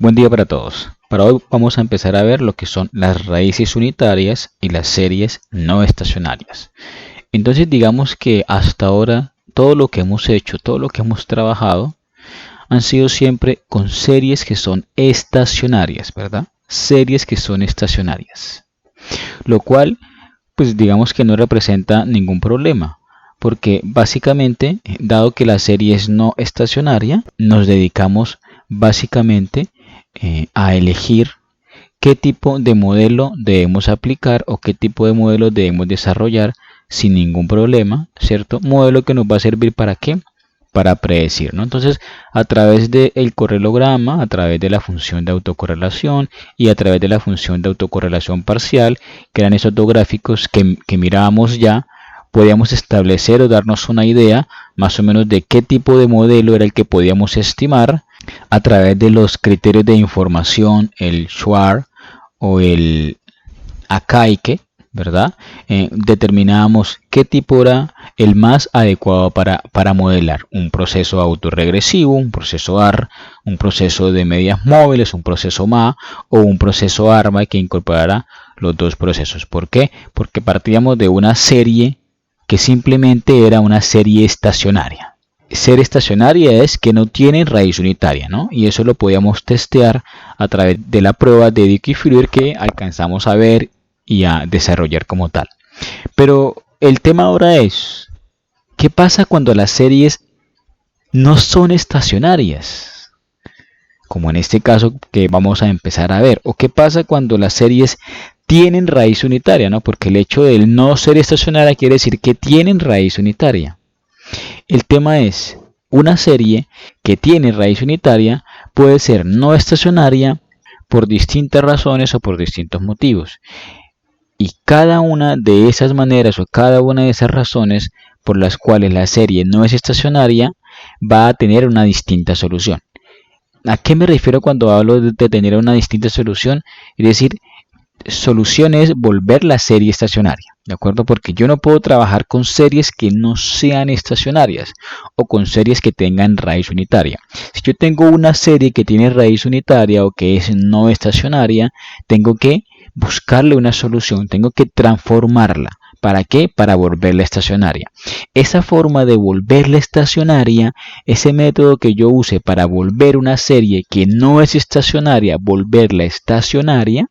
Buen día para todos. Para hoy vamos a empezar a ver lo que son las raíces unitarias y las series no estacionarias. Entonces digamos que hasta ahora todo lo que hemos hecho, todo lo que hemos trabajado, han sido siempre con series que son estacionarias, ¿verdad? Series que son estacionarias. Lo cual, pues digamos que no representa ningún problema. Porque básicamente, dado que la serie es no estacionaria, nos dedicamos básicamente a elegir qué tipo de modelo debemos aplicar o qué tipo de modelo debemos desarrollar sin ningún problema, ¿cierto? Modelo que nos va a servir para qué? Para predecir, ¿no? Entonces, a través del correlograma, a través de la función de autocorrelación y a través de la función de autocorrelación parcial, que eran esos dos gráficos que mirábamos ya, podíamos establecer o darnos una idea más o menos de qué tipo de modelo era el que podíamos estimar a través de los criterios de información, el Schwarz o el Akaike, ¿verdad? Determinábamos qué tipo era el más adecuado para modelar un proceso autorregresivo, un proceso AR, un proceso de medias móviles, un proceso MA o un proceso ARMA que incorporara los dos procesos. ¿Por qué? Porque partíamos de una serie que simplemente era una serie estacionaria. Ser estacionaria es que no tiene raíz unitaria, ¿no? Y eso lo podíamos testear a través de la prueba de Dickey-Fruer que alcanzamos a ver y a desarrollar como tal. Pero el tema ahora es, ¿qué pasa cuando las series no son estacionarias? Como en este caso que vamos a empezar a ver. ¿O qué pasa cuando las series tienen raíz unitaria, ¿no? Porque el hecho de no ser estacionaria quiere decir que tienen raíz unitaria. El tema es, una serie que tiene raíz unitaria puede ser no estacionaria por distintas razones o por distintos motivos. Y cada una de esas maneras o cada una de esas razones por las cuales la serie no es estacionaria va a tener una distinta solución. ¿A qué me refiero cuando hablo de tener una distinta solución? Es decir, solución es volver la serie estacionaria, ¿de acuerdo? Porque yo no puedo trabajar con series que no sean estacionarias o con series que tengan raíz unitaria. Si yo tengo una serie que tiene raíz unitaria o que es no estacionaria, tengo que buscarle una solución, tengo que transformarla. ¿Para qué? Para volverla estacionaria. Esa forma de volverla estacionaria, ese método que yo use para volver una serie que no es estacionaria, volverla estacionaria,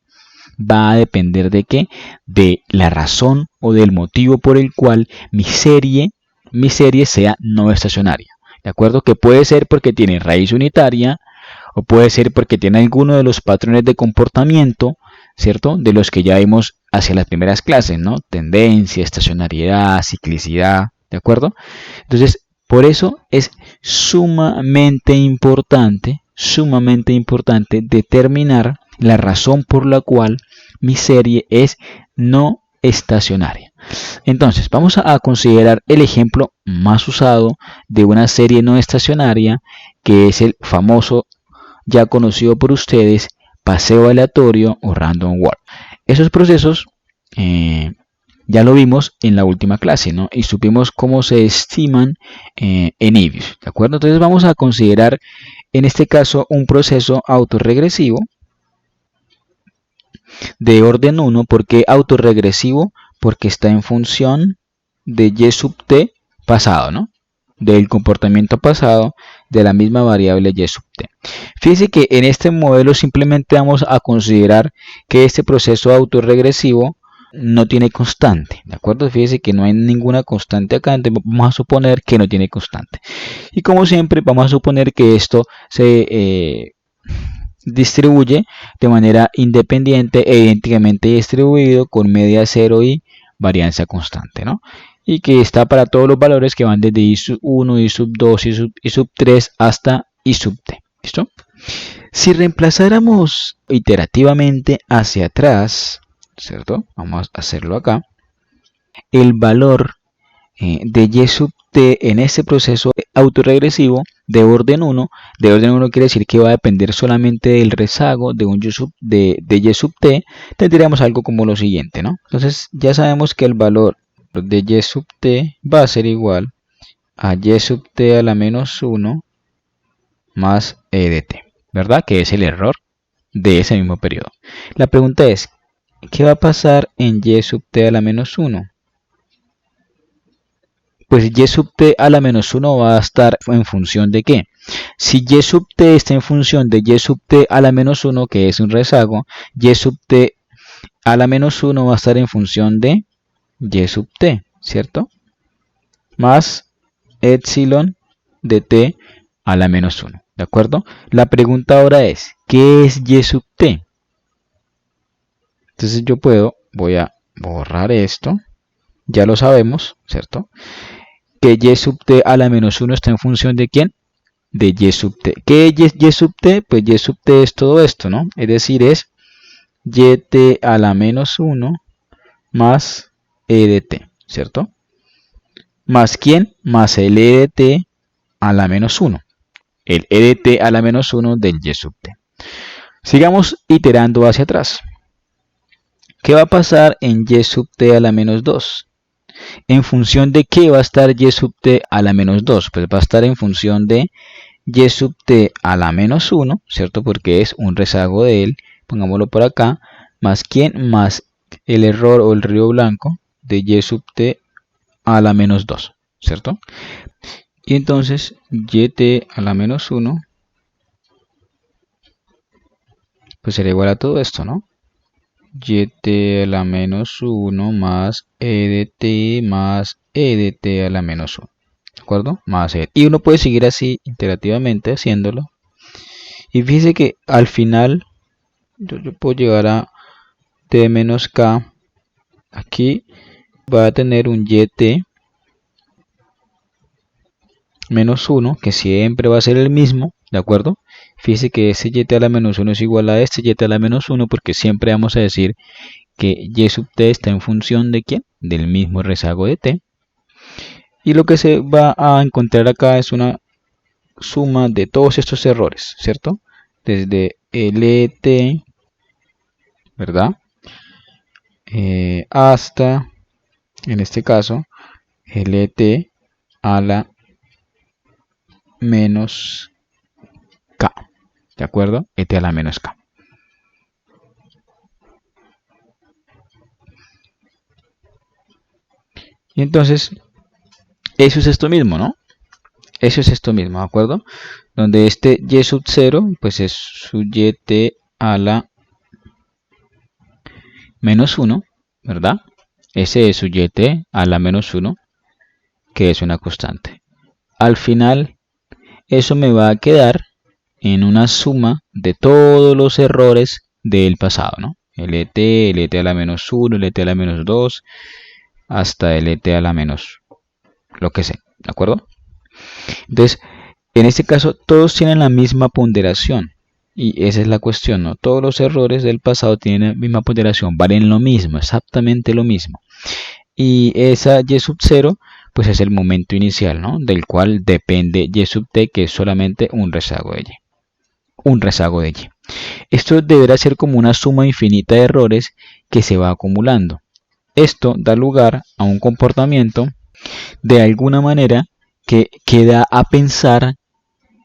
va a depender de qué, de la razón o del motivo por el cual mi serie sea no estacionaria. ¿De acuerdo? Que puede ser porque tiene raíz unitaria o puede ser porque tiene alguno de los patrones de comportamiento, ¿cierto? De los que ya vimos hacia las primeras clases, ¿no? Tendencia, estacionariedad, ciclicidad, ¿de acuerdo? Entonces, por eso es sumamente importante determinar la razón por la cual mi serie es no estacionaria. Entonces, vamos a considerar el ejemplo más usado de una serie no estacionaria, que es el famoso, ya conocido por ustedes, paseo aleatorio o random walk. Esos procesos ya lo vimos en la última clase, ¿no? Y supimos cómo se estiman en IBIS, ¿de acuerdo? Entonces vamos a considerar en este caso un proceso autorregresivo de orden 1. ¿Por qué autorregresivo? Porque está en función de y sub t pasado, ¿no? Del comportamiento pasado de la misma variable y sub t. Fíjense que en este modelo simplemente vamos a considerar que este proceso autorregresivo no tiene constante, ¿de acuerdo? Fíjense que no hay ninguna constante acá, entonces vamos a suponer que no tiene constante. Y como siempre, vamos a suponer que esto se distribuye de manera independiente e idénticamente distribuido con media 0 y varianza constante, ¿no? Y que está para todos los valores que van desde i sub 1, i sub 2, i sub 3 hasta i sub t. ¿Listo? Si reemplazáramos iterativamente hacia atrás, ¿cierto? Vamos a hacerlo acá. El valor de y sub t en este proceso autorregresivo de orden 1 quiere decir que va a depender solamente del rezago de un de y sub t, tendríamos algo como lo siguiente, ¿no? Entonces ya sabemos que el valor de y sub t va a ser igual a y sub t a la menos 1 más e de t. ¿verdad? Que es el error de ese mismo periodo. La pregunta es, ¿qué va a pasar en y sub t a la menos 1? Pues y sub t a la menos 1 va a estar en función de ¿qué? Si y sub t está en función de y sub t a la menos 1, que es un rezago, y sub t a la menos 1 va a estar en función de y sub t, ¿cierto? Más epsilon de t a la menos 1, ¿de acuerdo? La pregunta ahora es, ¿qué es y sub t? Entonces voy a borrar esto, ya lo sabemos, ¿cierto? Que y sub t a la menos 1 está en función de ¿quién? De y sub t. ¿Qué es y sub t? Pues y sub t es todo esto, ¿no? Es decir, es yt a la menos 1 más e de t, ¿cierto? ¿Más quién? Más el e de t a la menos 1. El e de t a la menos 1 del y sub t. Sigamos iterando hacia atrás. ¿Qué va a pasar en y sub t a la menos 2? ¿En función de qué va a estar y sub t a la menos 2? Pues va a estar en función de y sub t a la menos 1, ¿cierto? Porque es un rezago de él, pongámoslo por acá, más quién, más el error o el río blanco de y sub t a la menos 2, ¿cierto? Y entonces yt a la menos 1, pues será igual a todo esto, ¿no? Yt a la menos 1 más e de t más e de t a la menos 1. ¿De acuerdo? Más e. Y uno puede seguir así iterativamente haciéndolo. Y fíjese que al final yo puedo llegar a t menos k. Aquí va a tener un yt menos 1, que siempre va a ser el mismo, ¿de acuerdo? Fíjese que ese yt a la menos 1 es igual a este yt a la menos 1, porque siempre vamos a decir que y sub t está en función de ¿quién? Del mismo rezago de t. Y lo que se va a encontrar acá es una suma de todos estos errores, ¿cierto? Desde lt, ¿verdad? Hasta, en este caso, lt a la menos k, ¿de acuerdo? Et a la menos k. Y entonces, eso es esto mismo, ¿no? Eso es esto mismo, ¿de acuerdo? Donde este y sub 0, pues es su yt a la menos 1, ¿verdad? Ese es su yt a la menos 1, que es una constante. Al final, eso me va a quedar en una suma de todos los errores del pasado, ¿no? lt a la menos 1, lt a la menos 2, hasta lt a la menos lo que sea, ¿de acuerdo? Entonces, en este caso, todos tienen la misma ponderación. Y esa es la cuestión, ¿no? Todos los errores del pasado tienen la misma ponderación, valen lo mismo, exactamente lo mismo. Y esa y sub 0, pues es el momento inicial, ¿no? Del cual depende y sub t, que es solamente un rezago de y. Un rezago de y. Esto deberá ser como una suma infinita de errores que se va acumulando. Esto da lugar a un comportamiento de alguna manera que da a pensar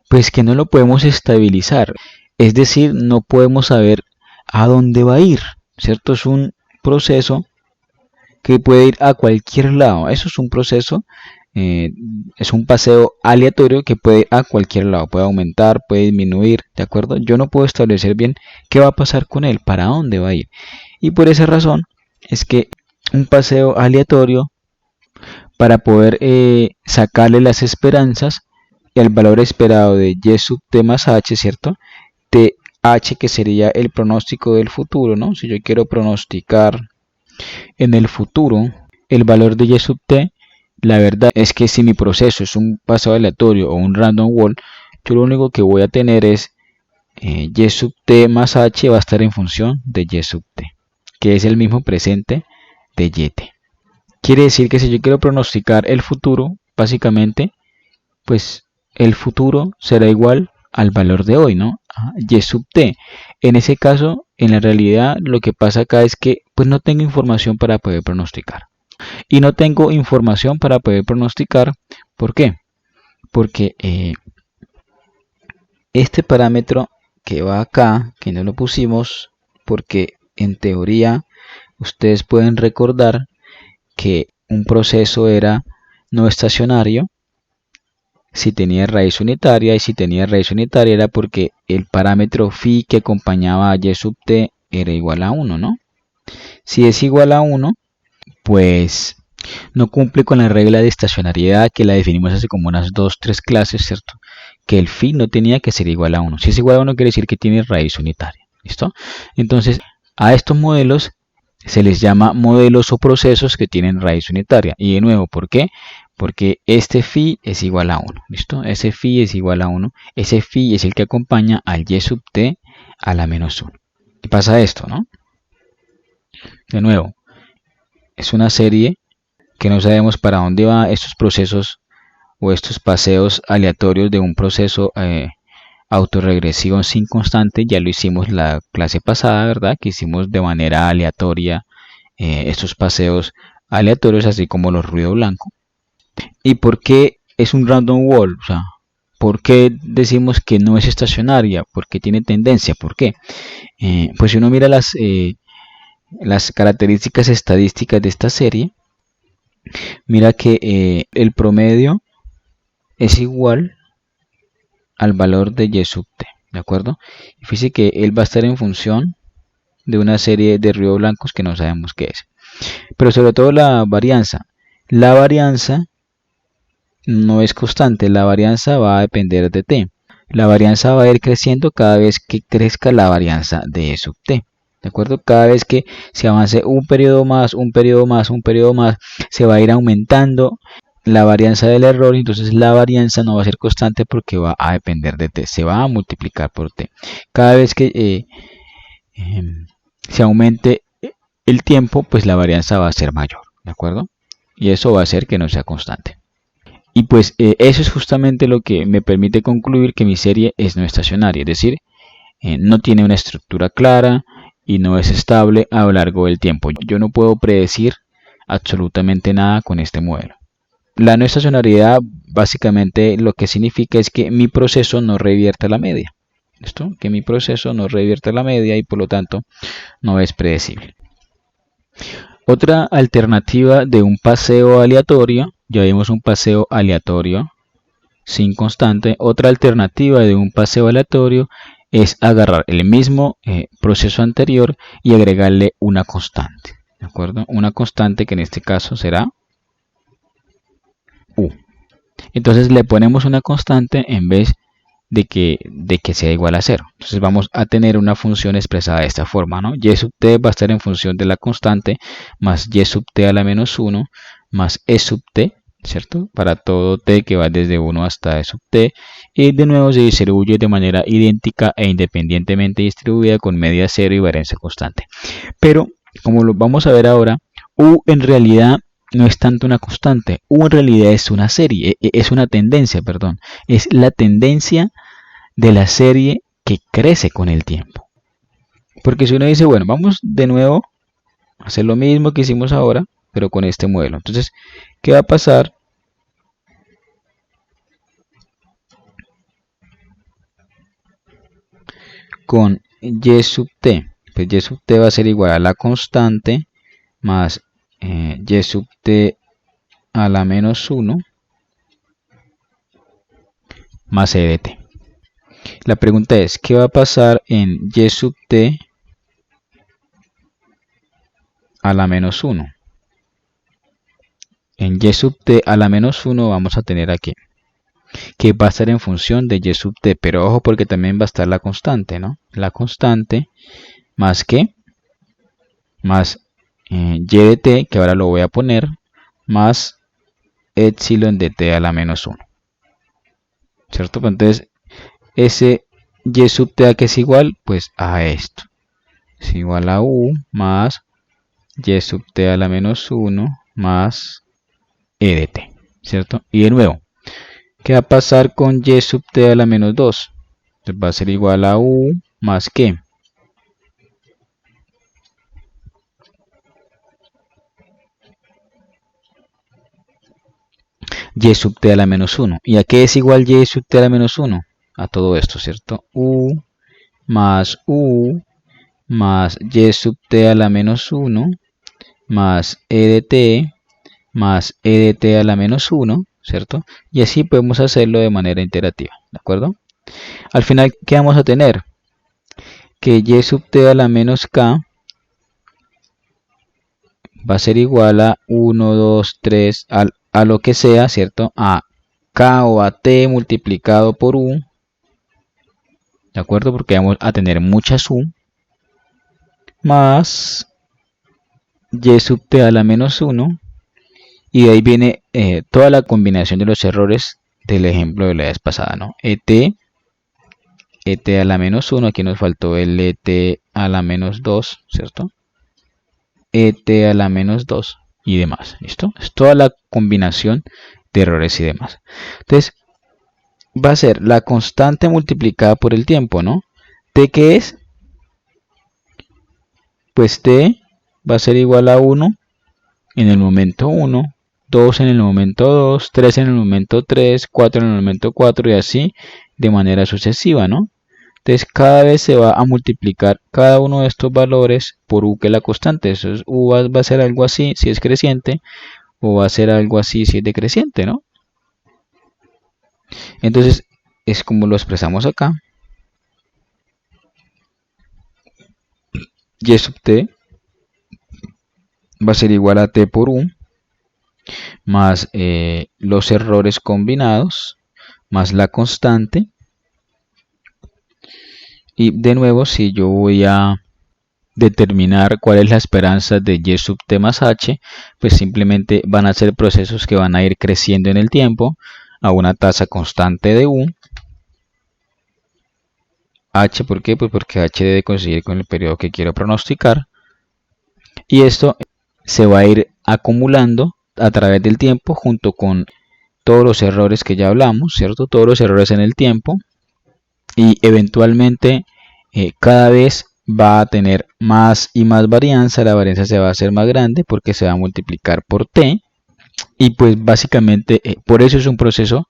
pues que no lo podemos estabilizar. Es decir, no podemos saber a dónde va a ir, ¿cierto? Es un proceso que puede ir a cualquier lado. Eso es un proceso, eh, es un paseo aleatorio que puede ir a cualquier lado. Puede aumentar, puede disminuir, ¿de acuerdo? Yo no puedo establecer bien qué va a pasar con él, para dónde va a ir. Y por esa razón es que un paseo aleatorio, para poder sacarle las esperanzas y el valor esperado de y sub t más h, ¿cierto? TH, que sería el pronóstico del futuro, ¿no? Si yo quiero pronosticar en el futuro el valor de y sub t, la verdad es que si mi proceso es un pasado aleatorio o un random walk, yo lo único que voy a tener es y sub t más h va a estar en función de y sub t, que es el mismo presente de yt. Quiere decir que si yo quiero pronosticar el futuro, básicamente, pues el futuro será igual al valor de hoy, ¿no? Y sub t. En ese caso, en la realidad, lo que pasa acá es que pues no tengo información para poder pronosticar. Y no tengo información para poder pronosticar, ¿por qué? Porque este parámetro que va acá, que no lo pusimos, porque en teoría ustedes pueden recordar que un proceso era no estacionario si tenía raíz unitaria, y si tenía raíz unitaria era porque el parámetro phi que acompañaba a y sub t era igual a 1, ¿no? Si es igual a 1, pues no cumple con la regla de estacionariedad que la definimos hace como unas 2-3 clases, ¿cierto? Que el phi no tenía que ser igual a 1. Si es igual a 1 quiere decir que tiene raíz unitaria, ¿listo? Entonces, a estos modelos se les llama modelos o procesos que tienen raíz unitaria. Y de nuevo, ¿por qué? Porque este phi es igual a 1, ¿listo? Ese phi es igual a 1. Ese phi es el que acompaña al y sub t a la menos 1. ¿Qué pasa esto, no? De nuevo, es una serie que no sabemos para dónde va estos procesos o estos paseos aleatorios de un proceso autorregresivo sin constante. Ya lo hicimos la clase pasada, ¿verdad? Que hicimos de manera aleatoria estos paseos aleatorios, así como los ruido blanco. ¿Y por qué es un random wall? O sea, ¿por qué decimos que no es estacionaria? ¿Por qué tiene tendencia? ¿Por qué? Pues si uno mira las características estadísticas de esta serie, mira que el promedio es igual al valor de y sub t, ¿de acuerdo? Y fíjese que él va a estar en función de una serie de ruido blancos que no sabemos qué es. Pero sobre todo la varianza. La varianza no es constante, la varianza va a depender de t. La varianza va a ir creciendo cada vez que crezca la varianza de e sub t. ¿De acuerdo? Cada vez que se avance un periodo más, un periodo más, un periodo más, se va a ir aumentando la varianza del error. Entonces la varianza no va a ser constante porque va a depender de t, se va a multiplicar por t. Cada vez que se aumente el tiempo, pues la varianza va a ser mayor, ¿de acuerdo? Y eso va a hacer que no sea constante. Y pues eso es justamente lo que me permite concluir que mi serie es no estacionaria, es decir, no tiene una estructura clara y no es estable a lo largo del tiempo. Yo no puedo predecir absolutamente nada con este modelo. La no estacionariedad básicamente lo que significa es que mi proceso no revierte la media. ¿Listo? Que mi proceso no revierte la media y por lo tanto no es predecible. Otra alternativa de un paseo aleatorio, ya vimos un paseo aleatorio sin constante. Otra alternativa de un paseo aleatorio es agarrar el mismo proceso anterior y agregarle una constante, ¿de acuerdo? Una constante que en este caso será u. Entonces le ponemos una constante en vez de que sea igual a 0. Entonces vamos a tener una función expresada de esta forma, ¿no? Y sub t va a estar en función de la constante más y sub t a la menos 1 más e sub t, ¿cierto? Para todo t que va desde 1 hasta e sub t, y de nuevo se distribuye de manera idéntica e independientemente distribuida con media 0 y varianza constante. Pero como lo vamos a ver ahora, u en realidad no es tanto una constante, u en realidad es una serie, es una tendencia, perdón, es la tendencia de la serie que crece con el tiempo. Porque si uno dice, bueno, vamos de nuevo a hacer lo mismo que hicimos ahora, pero con este modelo. Entonces, ¿qué va a pasar? Con y sub t. Pues y sub t va a ser igual a la constante más y sub t a la menos 1 más e de t. La pregunta es, ¿qué va a pasar en y sub t a la menos 1? En y sub t a la menos 1 vamos a tener aquí que va a estar en función de y sub t, pero ojo porque también va a estar la constante, ¿no? La constante más que más y de t, que ahora lo voy a poner, más epsilon de t a la menos 1, ¿cierto? Entonces ese y sub t a que es igual, pues a esto, es igual a u más y sub t a la menos 1 más e de t, ¿cierto? Y de nuevo, ¿qué va a pasar con y sub t a la menos 2? Entonces va a ser igual a u más que y sub t a la menos 1. ¿Y a qué es igual y sub t a la menos 1? A todo esto, ¿cierto? U más u más y sub t a la menos 1 más e de t más e de t a la menos 1, ¿cierto? Y así podemos hacerlo de manera iterativa, ¿de acuerdo? Al final, ¿qué vamos a tener? Que y sub t a la menos k va a ser igual a 1, 2, 3, a lo que sea, ¿cierto? A k o a t multiplicado por u, ¿de acuerdo? Porque vamos a tener muchas u, más y sub t a la menos 1, y de ahí viene toda la combinación de los errores del ejemplo de la vez pasada, ¿no? et a la menos 1, aquí nos faltó el et a la menos 2, ¿cierto? Et a la menos 2 y demás, ¿listo? Es toda la combinación de errores y demás. Entonces, va a ser la constante multiplicada por el tiempo, ¿no? ¿T qué es? Pues T va a ser igual a 1 en el momento 1, 2 en el momento 2, 3 en el momento 3, 4 en el momento 4 y así de manera sucesiva, ¿no? Entonces cada vez se va a multiplicar cada uno de estos valores por u, que es la constante. Eso es, u va a ser algo así si es creciente, o va a ser algo así si es decreciente, ¿no? Entonces es como lo expresamos acá. Y sub t va a ser igual a t por u más los errores combinados más la constante. Y de nuevo, si yo voy a determinar cuál es la esperanza de y sub t más h, pues simplemente van a ser procesos que van a ir creciendo en el tiempo a una tasa constante de u. H, ¿por qué? Pues porque h debe coincidir con el periodo que quiero pronosticar. Y esto se va a ir acumulando a través del tiempo junto con todos los errores que ya hablamos, ¿cierto? Todos los errores en el tiempo. Y eventualmente cada vez va a tener más y más varianza, la varianza se va a hacer más grande porque se va a multiplicar por t, y pues básicamente por eso es un proceso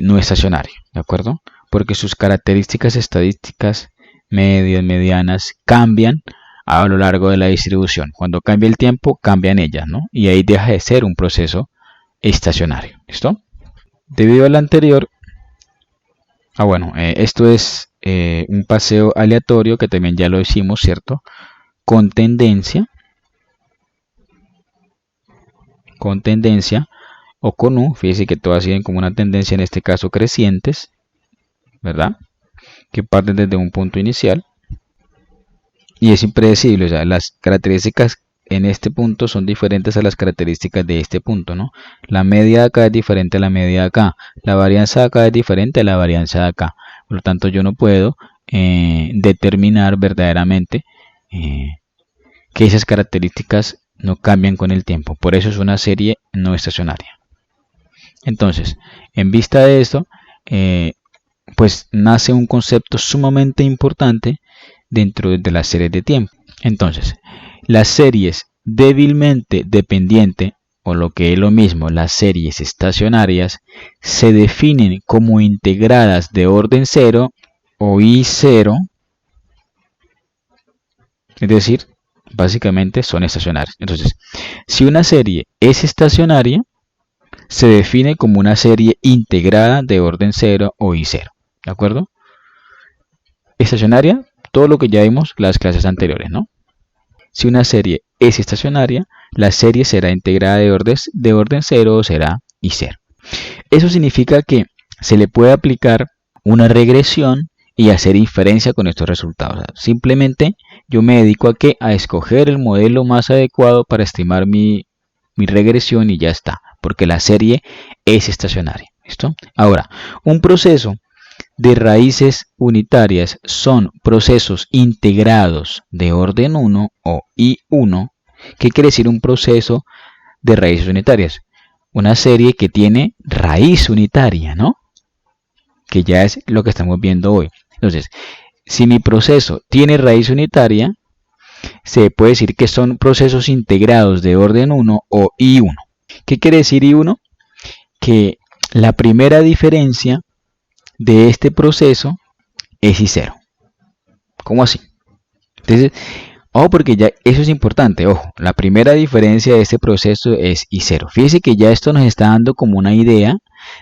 no estacionario, ¿de acuerdo? Porque sus características estadísticas medias, medianas, cambian a lo largo de la distribución. Cuando cambia el tiempo, cambian ellas, ¿no? Y ahí deja de ser un proceso estacionario, ¿listo? Debido a lo anterior, bueno, esto es un paseo aleatorio que también ya lo hicimos, ¿cierto? Con tendencia o con U, fíjense que todas siguen como una tendencia, en este caso crecientes, ¿verdad? Que parten desde un punto inicial y es impredecible, o sea, las características en este punto son diferentes a las características de este punto, ¿no? La media de acá es diferente a la media de acá, la varianza de acá es diferente a la varianza de acá, por lo tanto yo no puedo determinar verdaderamente que esas características no cambian con el tiempo, por eso es una serie no estacionaria. Entonces, en vista de esto, pues nace un concepto sumamente importante dentro de las series de tiempo. Entonces, las series débilmente dependientes, o lo que es lo mismo, las series estacionarias, se definen como integradas de orden 0 o I0, es decir, básicamente son estacionarias. Entonces, si una serie es estacionaria, se define como una serie integrada de orden 0 o I0, ¿de acuerdo? Estacionaria, todo lo que ya vimos en las clases anteriores, ¿no? Si una serie es estacionaria, la serie será integrada de orden 0 o será I0. Eso significa que se le puede aplicar una regresión y hacer inferencia con estos resultados. Simplemente yo me dedico a escoger el modelo más adecuado para estimar mi regresión y ya está, porque la serie es estacionaria. ¿Listo? Ahora, un proceso de raíces unitarias son procesos integrados de orden 1 o I1. ¿Qué quiere decir un proceso de raíces unitarias? Una serie que tiene raíz unitaria, ¿no? Que ya es lo que estamos viendo hoy. Entonces, si mi proceso tiene raíz unitaria, se puede decir que son procesos integrados de orden 1 o I1. ¿Qué quiere decir I1? Que la primera diferencia de este proceso es I0. ¿Cómo así? Entonces, ojo, porque ya eso es importante. Ojo, la primera diferencia de este proceso es I0. Fíjese que ya esto nos está dando como una idea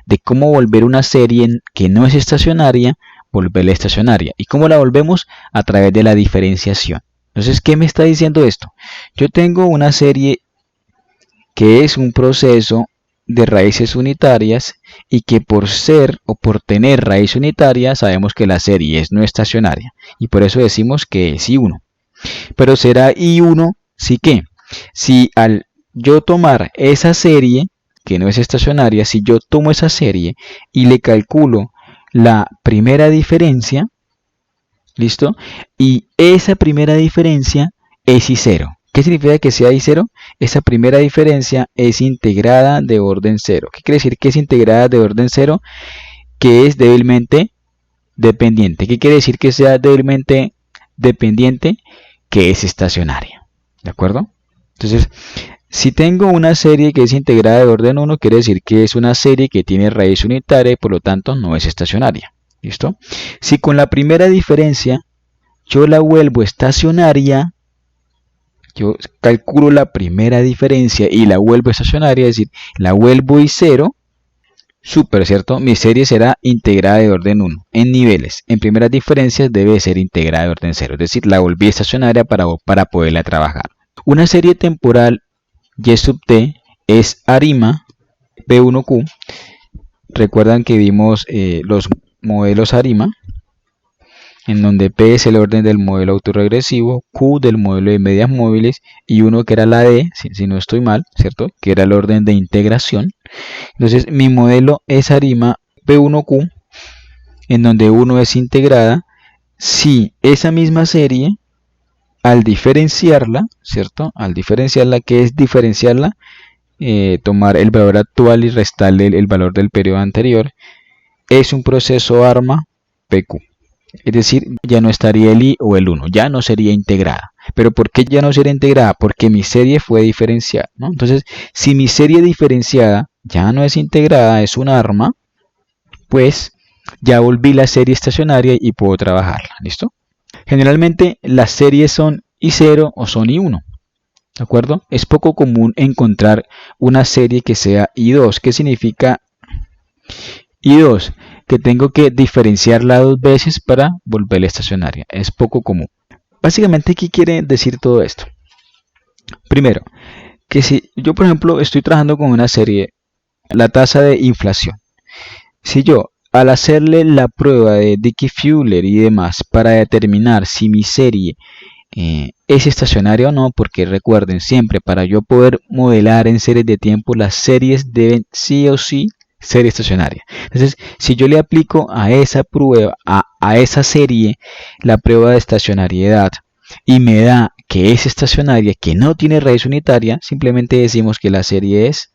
de cómo volver una serie que no es estacionaria, volverla estacionaria. ¿Y cómo la volvemos? A través de la diferenciación. Entonces, ¿qué me está diciendo esto? Yo tengo una serie que es un proceso de raíces unitarias y que por ser o por tener raíz unitaria sabemos que la serie es no estacionaria y por eso decimos que es I1. Pero será I1 si que, si al yo tomar esa serie que no es estacionaria, si yo tomo esa serie y le calculo la primera diferencia, ¿listo? Y esa primera diferencia es I0. ¿Qué significa que sea I0? Esa primera diferencia es integrada de orden 0. ¿Qué quiere decir que es integrada de orden 0? Que es débilmente dependiente. ¿Qué quiere decir que sea débilmente dependiente? Que es estacionaria. ¿De acuerdo? Entonces, si tengo una serie que es integrada de orden 1, quiere decir que es una serie que tiene raíz unitaria y por lo tanto no es estacionaria. ¿Listo? Si con la primera diferencia yo la vuelvo estacionaria, yo calculo la primera diferencia y la vuelvo estacionaria, es decir, la vuelvo I0, súper, ¿cierto? Mi serie será integrada de orden 1 en niveles. En primeras diferencias debe ser integrada de orden 0, es decir, la volví estacionaria para poderla trabajar. Una serie temporal Y sub t es ARIMA P1Q. Recuerdan que vimos los modelos ARIMA, en donde P es el orden del modelo autorregresivo, Q del modelo de medias móviles y 1 que era la D, si no estoy mal, ¿cierto? Que era el orden de integración. Entonces mi modelo es ARIMA P1Q, en donde 1 es integrada. Si esa misma serie, al diferenciarla, ¿cierto? Al diferenciarla, ¿qué es diferenciarla? Tomar el valor actual y restarle el valor del periodo anterior, es un proceso ARMA PQ. Es decir, ya no estaría el I o el 1, ya no sería integrada. ¿Pero por qué ya no sería integrada? Porque mi serie fue diferenciada, ¿no? Entonces, si mi serie diferenciada ya no es integrada, es un ARMA, pues ya volví la serie estacionaria y puedo trabajarla, ¿listo? Generalmente las series son I0 o son I1, ¿de acuerdo? Es poco común encontrar una serie que sea I2. ¿Qué significa I2? Que tengo que diferenciarla dos veces para volverla estacionaria. Es poco común. Básicamente, ¿qué quiere decir todo esto? Primero, que si yo, por ejemplo, estoy trabajando con una serie, la tasa de inflación. Si yo, al hacerle la prueba de Dickey-Fuller y demás, para determinar si mi serie es estacionaria o no, porque recuerden siempre, para yo poder modelar en series de tiempo, las series deben sí o sí ser estacionaria. Entonces, si yo le aplico a esa prueba, a esa serie, la prueba de estacionariedad y me da que es estacionaria, que no tiene raíz unitaria, simplemente decimos que la serie es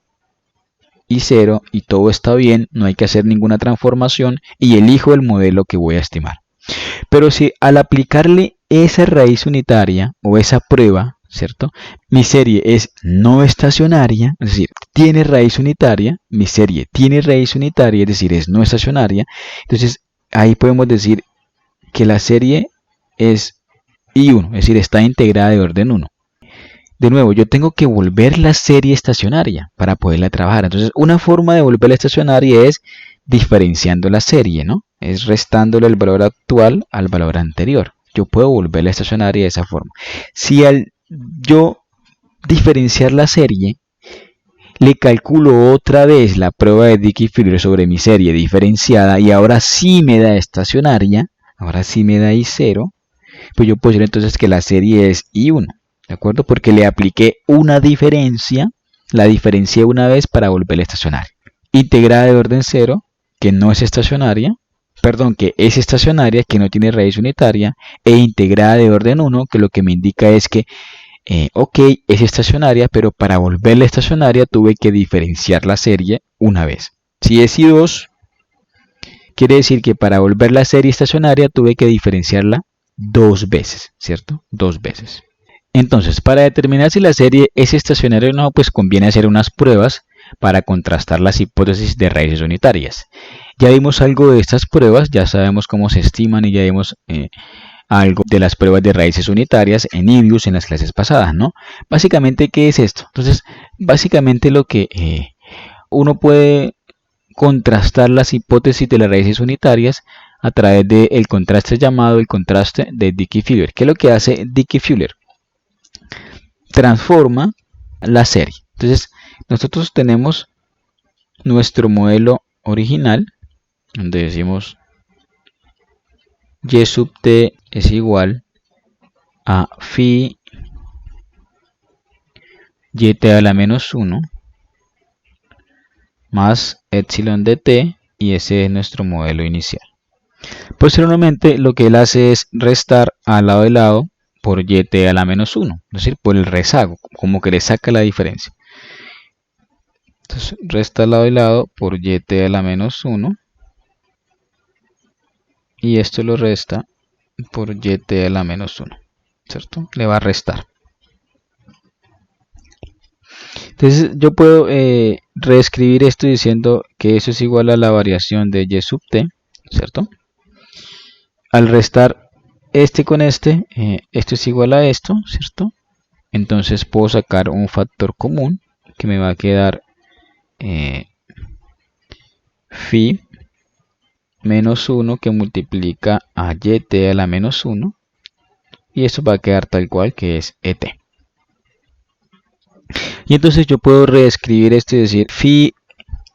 I0 y todo está bien, no hay que hacer ninguna transformación y elijo el modelo que voy a estimar. Pero si al aplicarle esa raíz unitaria o esa prueba, ¿cierto? Mi serie es no estacionaria, es decir, tiene raíz unitaria, mi serie tiene raíz unitaria, es decir, es no estacionaria. Entonces, ahí podemos decir que la serie es I1, es decir, está integrada de orden 1. De nuevo, yo tengo que volver la serie estacionaria para poderla trabajar. Entonces, una forma de volverla estacionaria es diferenciando la serie, ¿no? Es restándole el valor actual al valor anterior. Yo puedo volverla estacionaria de esa forma. Si al yo diferenciar la serie, le calculo otra vez la prueba de Dickey-Fuller sobre mi serie diferenciada y ahora sí me da estacionaria, ahora sí me da I0, pues yo puedo decir entonces que la serie es I1, ¿de acuerdo? Porque le apliqué una diferencia, la diferencié una vez para volverla estacionaria. Integrada de orden 0, que no es estacionaria, perdón, que es estacionaria, que no tiene raíz unitaria, e integrada de orden 1, que lo que me indica es que, ok, es estacionaria, pero para volverla estacionaria tuve que diferenciar la serie una vez. Si es I2, quiere decir que para volver la serie estacionaria tuve que diferenciarla dos veces, ¿cierto? Dos veces. Entonces, para determinar si la serie es estacionaria o no, pues conviene hacer unas pruebas para contrastar las hipótesis de raíces unitarias. Ya vimos algo de estas pruebas, ya sabemos cómo se estiman y ya vimos algo de las pruebas de raíces unitarias en IBIUS en las clases pasadas, ¿no? Básicamente, ¿qué es esto? Entonces, básicamente lo que uno puede contrastar las hipótesis de las raíces unitarias a través del contraste llamado el contraste de Dickey-Fuller. ¿Qué es lo que hace Dickey-Fuller? Transforma la serie. Entonces, nosotros tenemos nuestro modelo original, donde decimos y sub t es igual a phi yt a la menos 1 más epsilon de t, y ese es nuestro modelo inicial. Posteriormente, lo que él hace es restar al lado de lado por yt a la menos 1, es decir, por el rezago, como que le saca la diferencia. Entonces, resta al lado de lado por yt a la menos 1, y esto lo resta por yt a la menos 1, ¿cierto? Le va a restar. Entonces yo puedo reescribir esto diciendo que eso es igual a la variación de y sub t, ¿cierto? Al restar este con este, esto es igual a esto, ¿cierto? Entonces puedo sacar un factor común que me va a quedar phi menos 1 que multiplica a yt a la menos 1, y esto va a quedar tal cual, que es et. Y entonces yo puedo reescribir esto y decir phi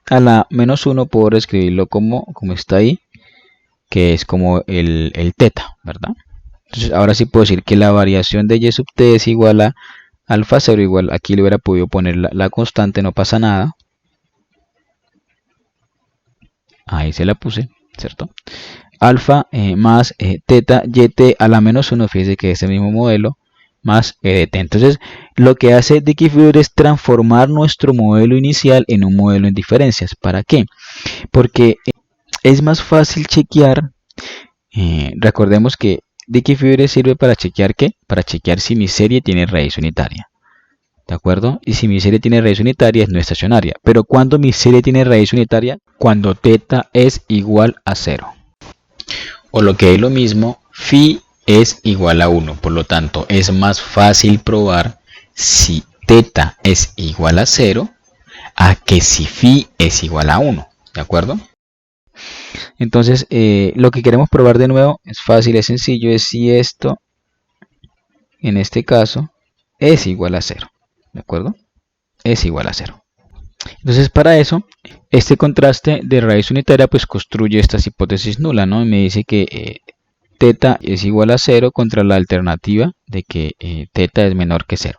a la menos 1, puedo reescribirlo como está ahí, que es como el teta, ¿verdad? Entonces ahora sí puedo decir que la variación de y sub t es igual a alfa 0 igual, aquí le hubiera podido poner la constante, no pasa nada. Ahí se la puse, ¿cierto? Alfa más teta yt a la menos 1, fíjese que es el mismo modelo, más edt. Entonces, lo que hace Dickey-Fuller es transformar nuestro modelo inicial en un modelo en diferencias. ¿Para qué? Porque es más fácil chequear. Recordemos que Dickey-Fuller sirve para chequear ¿qué? Para chequear si mi serie tiene raíz unitaria. ¿De acuerdo? Y si mi serie tiene raíz unitaria es no estacionaria. Pero cuando mi serie tiene raíz unitaria, cuando teta es igual a 0. O lo que es lo mismo, phi es igual a 1. Por lo tanto, es más fácil probar si teta es igual a 0 a que si phi es igual a 1. ¿De acuerdo? Entonces, lo que queremos probar de nuevo es fácil, es sencillo, es si esto, en este caso, es igual a 0. ¿De acuerdo? Es igual a 0. Entonces, para eso, este contraste de raíz unitaria pues construye estas hipótesis nulas, ¿no? Y me dice que teta es igual a 0 contra la alternativa de que teta es menor que 0.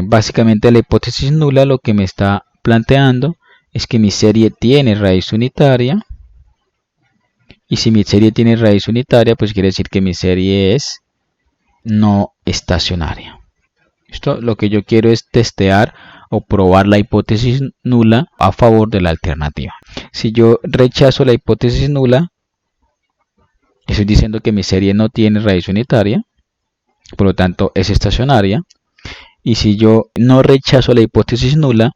Básicamente la hipótesis nula lo que me está planteando es que mi serie tiene raíz unitaria, y si mi serie tiene raíz unitaria pues quiere decir que mi serie es no estacionaria. Esto lo que yo quiero es testear o probar la hipótesis nula a favor de la alternativa. Si yo rechazo la hipótesis nula, estoy diciendo que mi serie no tiene raíz unitaria, por lo tanto es estacionaria. Y si yo no rechazo la hipótesis nula,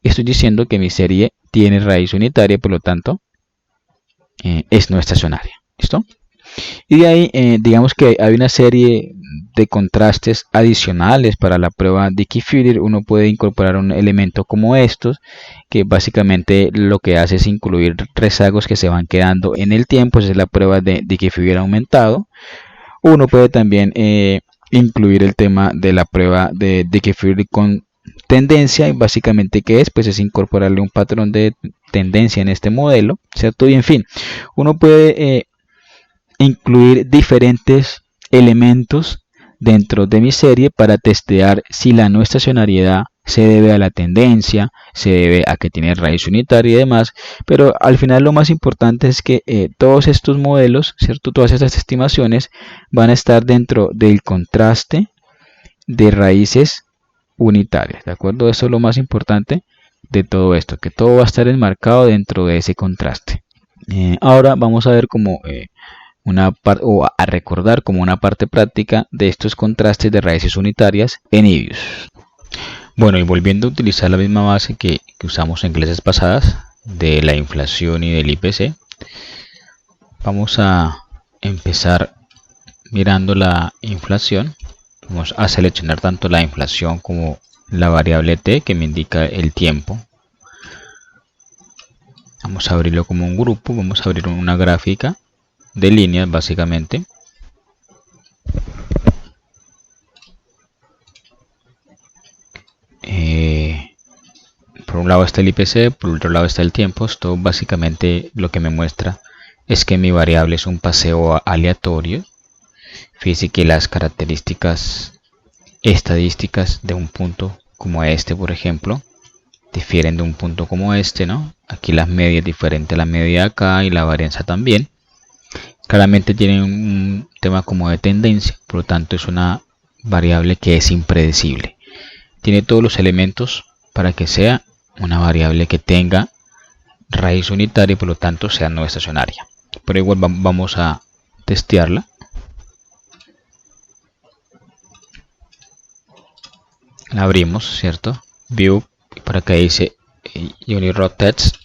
estoy diciendo que mi serie tiene raíz unitaria, por lo tanto es no estacionaria. ¿Listo? Y de ahí, digamos que hay una serie de contrastes adicionales para la prueba Dickey-Fuller. Uno puede incorporar un elemento como estos, que básicamente lo que hace es incluir rezagos que se van quedando en el tiempo. Esa es la prueba de Dickey-Fuller aumentado. Uno puede también incluir el tema de la prueba de Dickey-Fuller con tendencia, y básicamente ¿qué es? Pues es incorporarle un patrón de tendencia en este modelo, ¿cierto? Y en fin, uno puede incluir diferentes elementos dentro de mi serie para testear si la no estacionariedad se debe a la tendencia, se debe a que tiene raíz unitaria y demás, pero al final lo más importante es que todos estos modelos, ¿cierto? Todas estas estimaciones van a estar dentro del contraste de raíces unitarias, ¿de acuerdo? Eso es lo más importante de todo esto, que todo va a estar enmarcado dentro de ese contraste. Ahora vamos a ver cómo o a recordar como una parte práctica de estos contrastes de raíces unitarias en IBIUS. Bueno, y volviendo a utilizar la misma base que usamos en clases pasadas de la inflación y del IPC, vamos a empezar mirando la inflación, vamos a seleccionar tanto la inflación como la variable t que me indica el tiempo. Vamos a abrirlo como un grupo, vamos a abrir una gráfica de líneas básicamente. Por un lado está el IPC, por otro lado está el tiempo. Esto básicamente lo que me muestra es que mi variable es un paseo aleatorio. Fíjense que las características estadísticas de un punto como este, por ejemplo, difieren de un punto como este, ¿no? Aquí la media es diferente a la media de acá y la varianza también. Claramente tiene un tema como de tendencia, por lo tanto es una variable que es impredecible. Tiene todos los elementos para que sea una variable que tenga raíz unitaria y por lo tanto sea no estacionaria. Pero igual vamos a testearla. La abrimos, ¿cierto? View, por acá dice Unirod Text.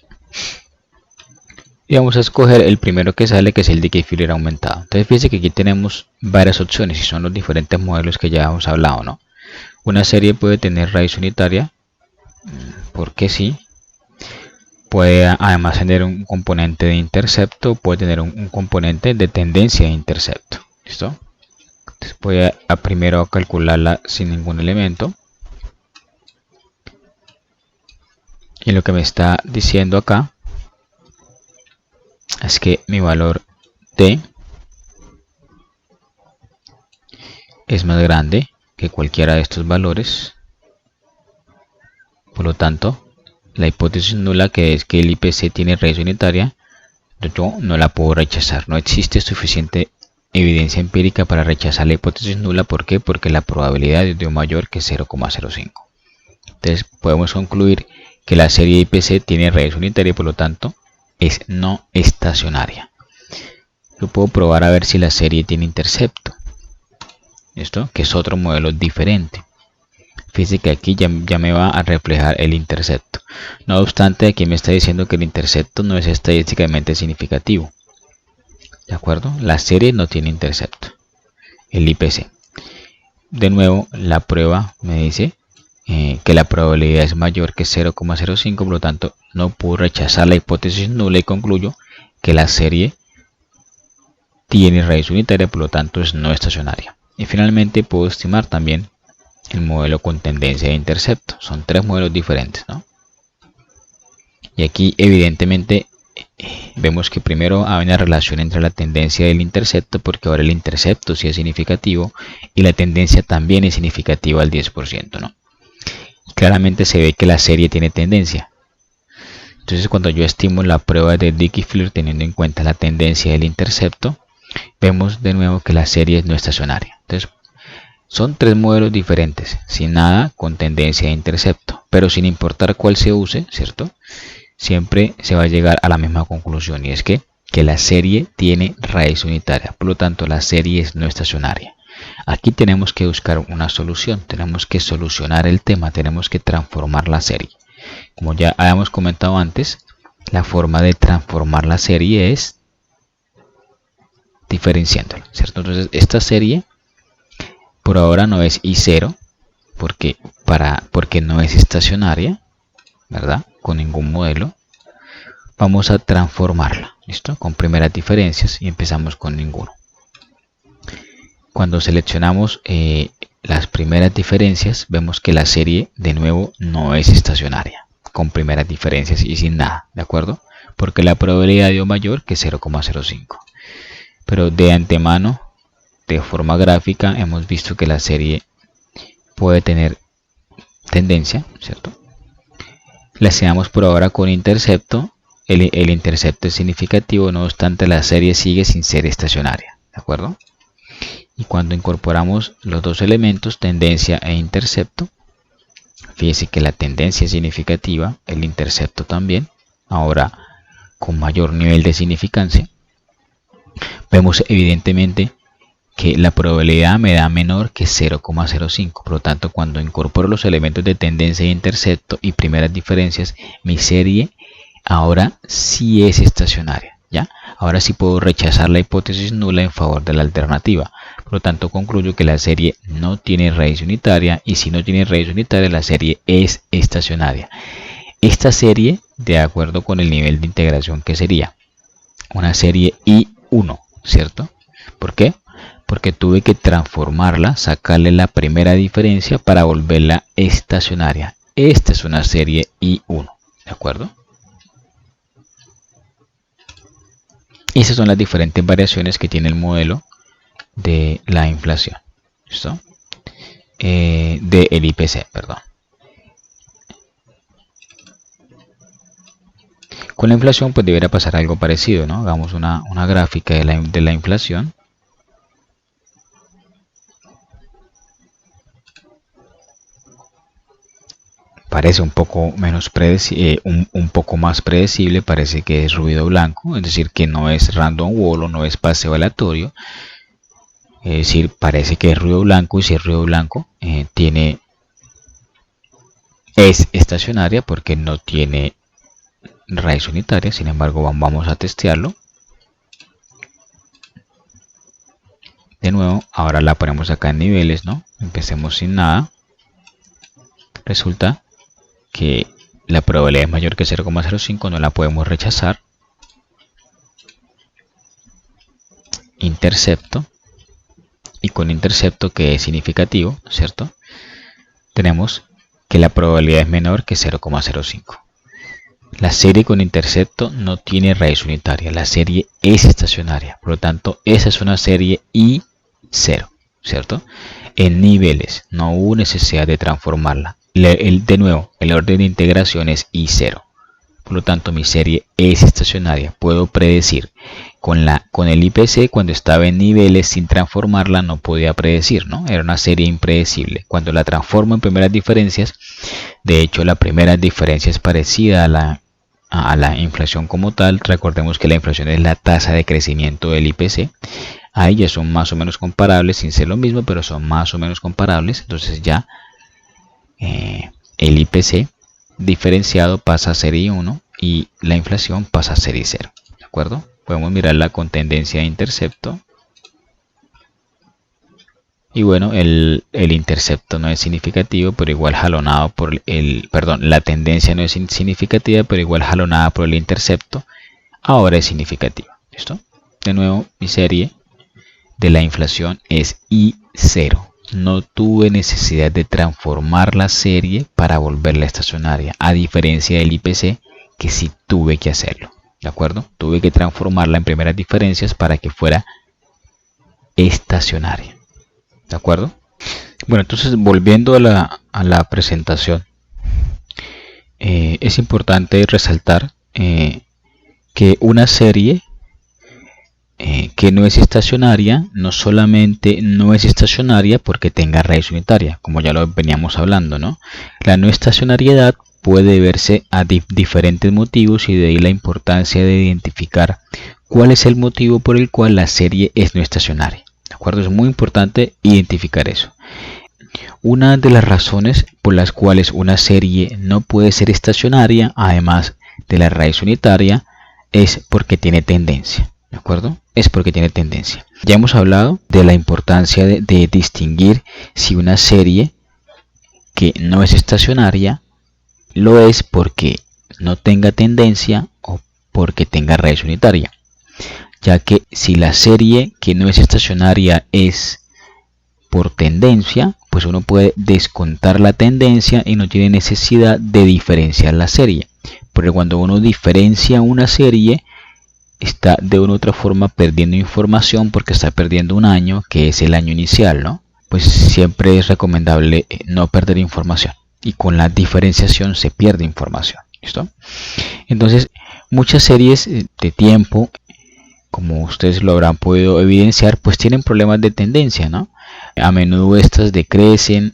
Y vamos a escoger el primero que sale, que es el decay filler aumentado. Entonces fíjense que aquí tenemos varias opciones y son los diferentes modelos que ya hemos hablado, ¿no? Una serie puede tener raíz unitaria, porque sí. Puede además tener un componente de intercepto, puede tener un componente de tendencia de intercepto. ¿Listo? Entonces voy a primero calcularla sin ningún elemento. Y lo que me está diciendo acá es que mi valor t es más grande que cualquiera de estos valores. Por lo tanto, la hipótesis nula, que es que el IPC tiene raíz unitaria, yo no la puedo rechazar. No existe suficiente evidencia empírica para rechazar la hipótesis nula. ¿Por qué? Porque la probabilidad es de mayor que 0,05. Entonces podemos concluir que la serie IPC tiene raíz unitaria y por lo tanto es no estacionaria. Yo puedo probar a ver si la serie tiene intercepto. ¿Listo? Que es otro modelo diferente. Fíjense que aquí ya me va a reflejar el intercepto. No obstante, aquí me está diciendo que el intercepto no es estadísticamente significativo. ¿De acuerdo? La serie no tiene intercepto. El IPC. De nuevo, la prueba me dice que la probabilidad es mayor que 0,05, por lo tanto no puedo rechazar la hipótesis nula y concluyo que la serie tiene raíz unitaria, por lo tanto es no estacionaria. Y finalmente puedo estimar también el modelo con tendencia de intercepto. Son tres modelos diferentes, ¿no? Y aquí evidentemente vemos que primero hay una relación entre la tendencia y el intercepto, porque ahora el intercepto sí es significativo y la tendencia también es significativa al 10%, ¿no? Claramente se ve que la serie tiene tendencia. Entonces cuando yo estimo la prueba de Dickey-Fleer teniendo en cuenta la tendencia del intercepto, vemos de nuevo que la serie es no estacionaria. Entonces son tres modelos diferentes, sin nada con tendencia de intercepto, pero sin importar cuál se use, ¿cierto? Siempre se va a llegar a la misma conclusión, y es que la serie tiene raíz unitaria, por lo tanto la serie es no estacionaria. Aquí tenemos que buscar una solución, tenemos que solucionar el tema, tenemos que transformar la serie. Como ya habíamos comentado antes, la forma de transformar la serie es diferenciándola, ¿cierto? Entonces esta serie por ahora no es I0 porque no es estacionaria, ¿verdad? Con ningún modelo. Vamos a transformarla, ¿listo? Con primeras diferencias y empezamos con ninguno. Cuando seleccionamos las primeras diferencias, vemos que la serie de nuevo no es estacionaria, con primeras diferencias y sin nada, ¿de acuerdo? Porque la probabilidad dio mayor que 0,05. Pero de antemano, de forma gráfica, hemos visto que la serie puede tener tendencia, ¿cierto? La estimamos por ahora con intercepto. El intercepto es significativo, no obstante la serie sigue sin ser estacionaria, ¿de acuerdo? Y cuando incorporamos los dos elementos, tendencia e intercepto, fíjese que la tendencia es significativa, el intercepto también, ahora con mayor nivel de significancia. Vemos evidentemente que la probabilidad me da menor que 0,05, por lo tanto cuando incorporo los elementos de tendencia e intercepto y primeras diferencias, mi serie ahora sí es estacionaria. ¿Ya? Ahora sí puedo rechazar la hipótesis nula en favor de la alternativa. Por lo tanto, concluyo que la serie no tiene raíz unitaria, y si no tiene raíz unitaria, la serie es estacionaria. Esta serie, de acuerdo con el nivel de integración, que sería una serie I1, ¿cierto? ¿Por qué? Porque tuve que transformarla, sacarle la primera diferencia para volverla estacionaria. Esta es una serie I1, ¿de acuerdo? Esas son las diferentes variaciones que tiene el modelo de la inflación. ¿Listo? Del IPC, perdón. Con la inflación pues debería pasar algo parecido, ¿no? Hagamos una gráfica de la inflación. Parece un poco menos un poco más predecible, parece que es ruido blanco, es decir, que no es random walk o no es paseo aleatorio. Es decir, parece que es ruido blanco, y si es ruido blanco es estacionaria porque no tiene raíz unitaria. Sin embargo, vamos a testearlo. De nuevo, ahora la ponemos acá en niveles, ¿no? Empecemos sin nada. Resulta que la probabilidad es mayor que 0,05, no la podemos rechazar. Intercepto, y con intercepto, que es significativo, ¿cierto? Tenemos que la probabilidad es menor que 0,05. La serie con intercepto no tiene raíz unitaria, la serie es estacionaria, por lo tanto esa es una serie I0, ¿cierto? En niveles, no hubo necesidad de transformarla. De nuevo, el orden de integración es I0, por lo tanto mi serie es estacionaria. Puedo predecir. Con el IPC, cuando estaba en niveles sin transformarla, no podía predecir, ¿no? Era una serie impredecible. Cuando la transformo en primeras diferencias, de hecho la primera diferencia es parecida a la inflación como tal. Recordemos que la inflación es la tasa de crecimiento del IPC. Ahí ya son más o menos comparables, sin ser lo mismo, pero son más o menos comparables. Entonces ya el IPC diferenciado pasa a ser I1 y la inflación pasa a ser I0, ¿de acuerdo? Podemos mirarla con tendencia de intercepto. Y bueno, el intercepto no es significativo, pero igual jalonado por la tendencia no es significativa, pero igual jalonada por el intercepto, ahora es significativa. ¿Listo? De nuevo, mi serie de la inflación es I0. No tuve necesidad de transformar la serie para volverla estacionaria, a diferencia del IPC, que sí tuve que hacerlo. ¿De acuerdo? Tuve que transformarla en primeras diferencias para que fuera estacionaria. ¿De acuerdo? Bueno, entonces volviendo a la presentación, es importante resaltar que una serie que no es estacionaria, no solamente no es estacionaria porque tenga raíz unitaria, como ya lo veníamos hablando, ¿no? La no estacionariedad puede verse a diferentes motivos, y de ahí la importancia de identificar cuál es el motivo por el cual la serie es no estacionaria. ¿De acuerdo? Es muy importante identificar eso. Una de las razones por las cuales una serie no puede ser estacionaria, además de la raíz unitaria, es porque tiene tendencia. ¿De acuerdo? Es porque tiene tendencia. Ya hemos hablado de la importancia de distinguir si una serie que no es estacionaria lo es porque no tenga tendencia o porque tenga raíz unitaria, ya que si la serie que no es estacionaria es por tendencia, pues uno puede descontar la tendencia y no tiene necesidad de diferenciar la serie, porque cuando uno diferencia una serie, está de una u otra forma perdiendo información, porque está perdiendo un año, que es el año inicial, ¿no? Pues siempre es recomendable no perder información, y con la diferenciación se pierde información. ¿Listo? Entonces, muchas series de tiempo, como ustedes lo habrán podido evidenciar, pues tienen problemas de tendencia, ¿no? A menudo estas decrecen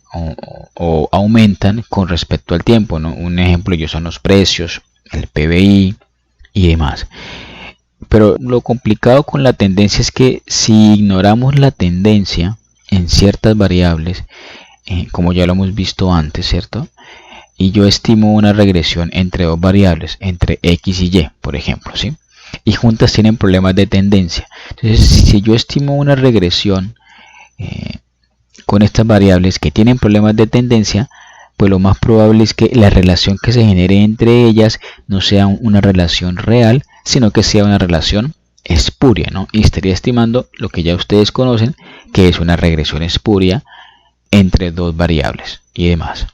o aumentan con respecto al tiempo, ¿no? Un ejemplo ellos son los precios, el PBI y demás. Pero lo complicado con la tendencia es que si ignoramos la tendencia en ciertas variables, como ya lo hemos visto antes, ¿cierto? Y yo estimo una regresión entre dos variables, entre X y Y, por ejemplo, ¿sí? y juntas tienen problemas de tendencia. Entonces, si yo estimo una regresión con estas variables que tienen problemas de tendencia, pues lo más probable es que la relación que se genere entre ellas no sea una relación real, sino que sea una relación espuria, ¿no? Y estaría estimando lo que ya ustedes conocen, que es una regresión espuria entre dos variables y demás.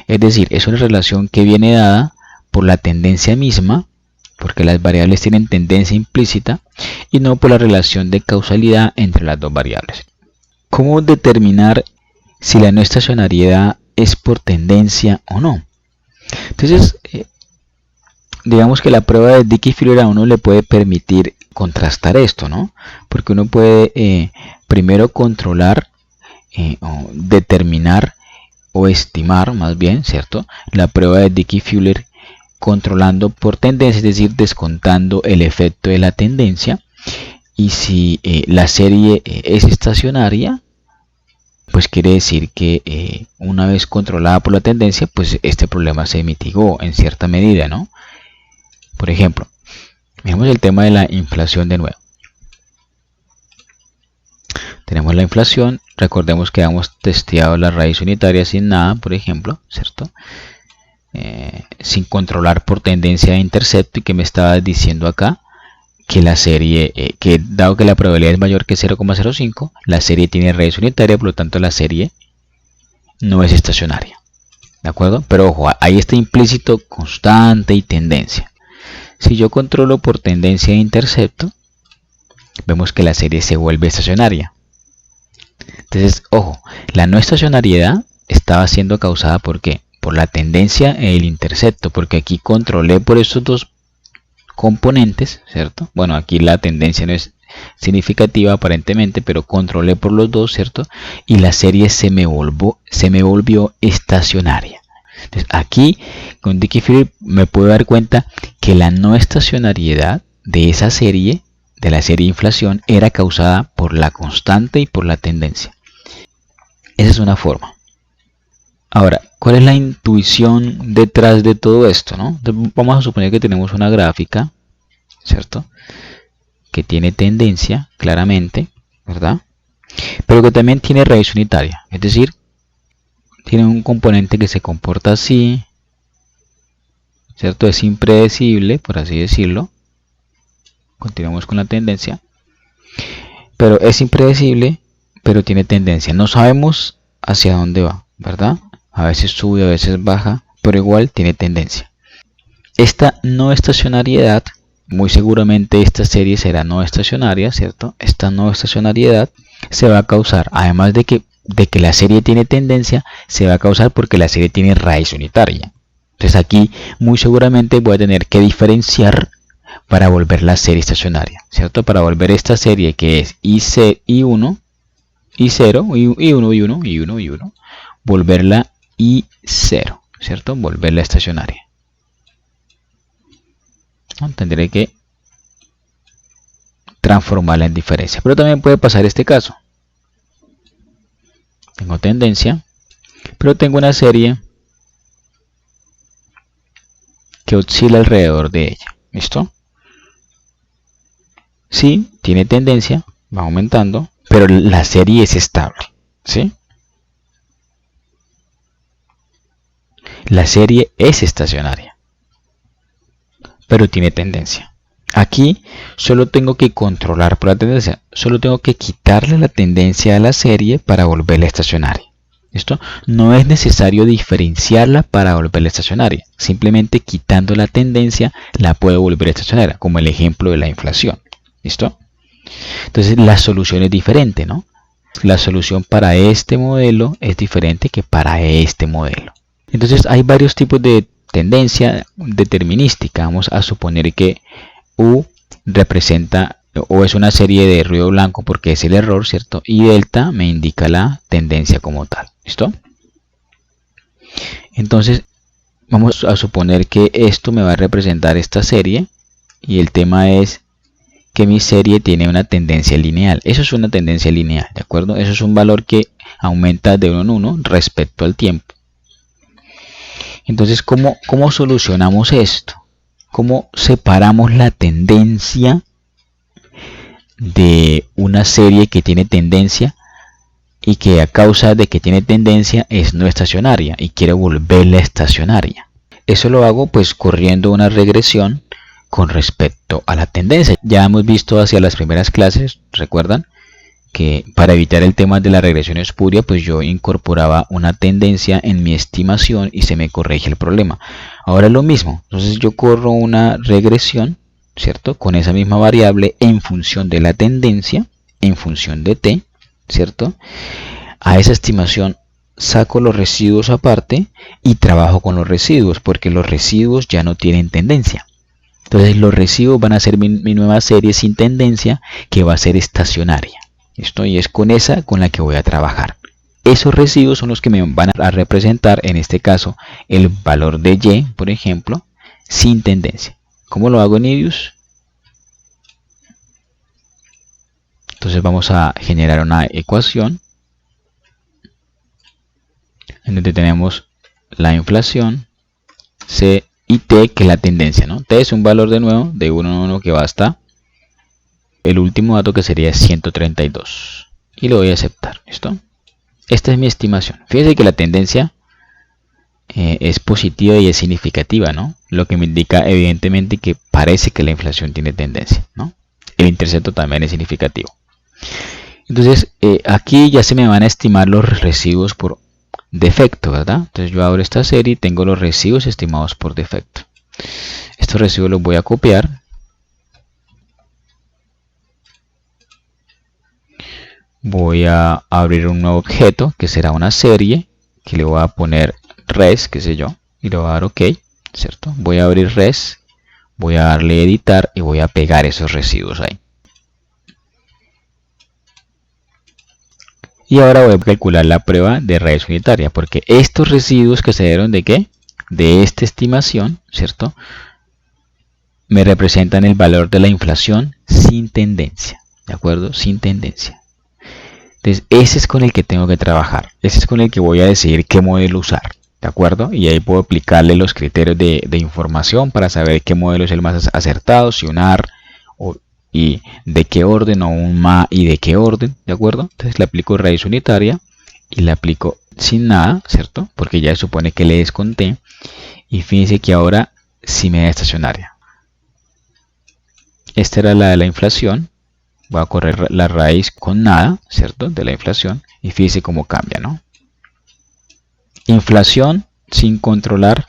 Es decir, es una relación que viene dada por la tendencia misma, porque las variables tienen tendencia implícita, y no por la relación de causalidad entre las dos variables. ¿Cómo determinar si la no estacionariedad es por tendencia o no? Entonces, digamos que la prueba de Dickey-Fuller a uno le puede permitir contrastar esto, ¿no? Porque uno puede primero controlar o determinar o estimar, más bien, ¿cierto?, la prueba de Dickey-Fuller controlando por tendencia, es decir, descontando el efecto de la tendencia. Y si la serie es estacionaria, pues quiere decir que una vez controlada por la tendencia, pues este problema se mitigó en cierta medida, ¿no? Por ejemplo, miremos el tema de la inflación de nuevo. Tenemos la inflación, recordemos que hemos testeado la raíz unitaria sin nada, por ejemplo, ¿cierto? Sin controlar por tendencia de intercepto, y que me estaba diciendo acá que la serie, que dado que la probabilidad es mayor que 0,05, la serie tiene raíz unitaria, por lo tanto la serie no es estacionaria, ¿de acuerdo? Pero ojo, ahí está implícito constante y tendencia. Si yo controlo por tendencia de intercepto, vemos que la serie se vuelve estacionaria. Entonces, ojo, la no estacionariedad estaba siendo causada ¿por qué? Por la tendencia e el intercepto, porque aquí controlé por estos dos componentes, ¿cierto? Bueno, aquí la tendencia no es significativa aparentemente, pero controlé por los dos, ¿cierto? Y la serie se me volvió estacionaria. Entonces, aquí con Dickey-Fuller me puedo dar cuenta que la no estacionariedad de esa serie, de la serie inflación, era causada por la constante y por la tendencia. Esa es una forma. Ahora, ¿cuál es la intuición detrás de todo esto, no? Entonces, vamos a suponer que tenemos una gráfica, ¿cierto?, que tiene tendencia, claramente, ¿verdad?, pero que también tiene raíz unitaria, es decir, tiene un componente que se comporta así, ¿cierto? Es impredecible, por así decirlo. Continuamos con la tendencia, pero es impredecible, pero tiene tendencia. No sabemos hacia dónde va, ¿verdad? A veces sube, a veces baja, pero igual tiene tendencia. Esta no estacionariedad, muy seguramente esta serie será no estacionaria, ¿cierto? Esta no estacionariedad se va a causar, además de que la serie tiene tendencia, se va a causar porque la serie tiene raíz unitaria. Entonces aquí muy seguramente voy a tener que diferenciar para volver la serie estacionaria, ¿cierto? Para volver esta serie que es I1, I0, I1, I1, I1, volverla I0, ¿cierto? Volverla estacionaria. Tendré que transformarla en diferencia. Pero también puede pasar este caso. Tengo tendencia, pero tengo una serie que oscila alrededor de ella. ¿Listo? Sí, tiene tendencia, va aumentando, pero la serie es estable. ¿Sí? La serie es estacionaria, pero tiene tendencia. Aquí solo tengo que controlar por la tendencia, solo tengo que quitarle la tendencia a la serie para volverla estacionaria. ¿Listo? No es necesario diferenciarla para volverla estacionaria, simplemente quitando la tendencia la puedo volver estacionaria, como el ejemplo de la inflación. ¿Listo? Entonces la solución es diferente, ¿no? La solución para este modelo es diferente que para este modelo. Entonces hay varios tipos de tendencia determinística. Vamos a suponer que U representa o es una serie de ruido blanco porque es el error, ¿cierto? Y delta me indica la tendencia como tal. ¿Listo? Entonces vamos a suponer que esto me va a representar esta serie y el tema es que mi serie tiene una tendencia lineal. Eso es una tendencia lineal, ¿de acuerdo? Eso es un valor que aumenta de 1 en 1 respecto al tiempo. Entonces, ¿cómo solucionamos esto? cómo separamos la tendencia de una serie que tiene tendencia y que a causa de que tiene tendencia es no estacionaria y quiero volverla estacionaria. Eso lo hago pues corriendo una regresión con respecto a la tendencia. Ya hemos visto hacia las primeras clases, ¿recuerdan? Que para evitar el tema de la regresión espuria, pues yo incorporaba una tendencia en mi estimación y se me corrige el problema. Ahora es lo mismo, entonces yo corro una regresión, ¿cierto? Con esa misma variable en función de la tendencia, en función de t, ¿cierto? A esa estimación saco los residuos aparte y trabajo con los residuos, porque los residuos ya no tienen tendencia. Entonces los residuos van a ser mi nueva serie sin tendencia, que va a ser estacionaria. ¿Listo? Y es con esa con la que voy a trabajar. Esos residuos son los que me van a representar, en este caso, el valor de y, por ejemplo, sin tendencia. ¿Cómo lo hago en Idius? Entonces vamos a generar una ecuación en donde tenemos la inflación, C y T, que es la tendencia, ¿no? T es un valor de nuevo de 1 en 1 que va hasta el último dato, que sería 132. Y lo voy a aceptar. ¿Listo? Esta es mi estimación. Fíjense que la tendencia es positiva y es significativa, ¿no? Lo que me indica evidentemente que parece que la inflación tiene tendencia, ¿no? El intercepto también es significativo. Entonces, aquí ya se me van a estimar los residuos por defecto, ¿verdad? Entonces yo abro esta serie y tengo los residuos estimados por defecto. Estos residuos los voy a copiar. Voy a abrir un nuevo objeto que será una serie, que le voy a poner res, qué sé yo, y le voy a dar OK, ¿cierto? Voy a abrir res, voy a darle editar y voy a pegar esos residuos ahí. Y ahora voy a calcular la prueba de raíz unitaria, porque estos residuos que se dieron de ¿qué? De esta estimación, ¿cierto? Me representan el valor de la inflación sin tendencia, ¿de acuerdo? Sin tendencia. Entonces, ese es con el que tengo que trabajar. Ese es con el que voy a decidir qué modelo usar, ¿de acuerdo? Y ahí puedo aplicarle los criterios de información para saber qué modelo es el más acertado, si un AR y de qué orden, o un MA y de qué orden, ¿de acuerdo? Entonces le aplico raíz unitaria y le aplico sin nada, ¿cierto? Porque ya se supone que le desconté. Y fíjense que ahora sí me da estacionaria. Esta era la de la inflación. Voy a correr la raíz con nada, ¿cierto? De la inflación. Y fíjense cómo cambia, ¿no? Inflación sin controlar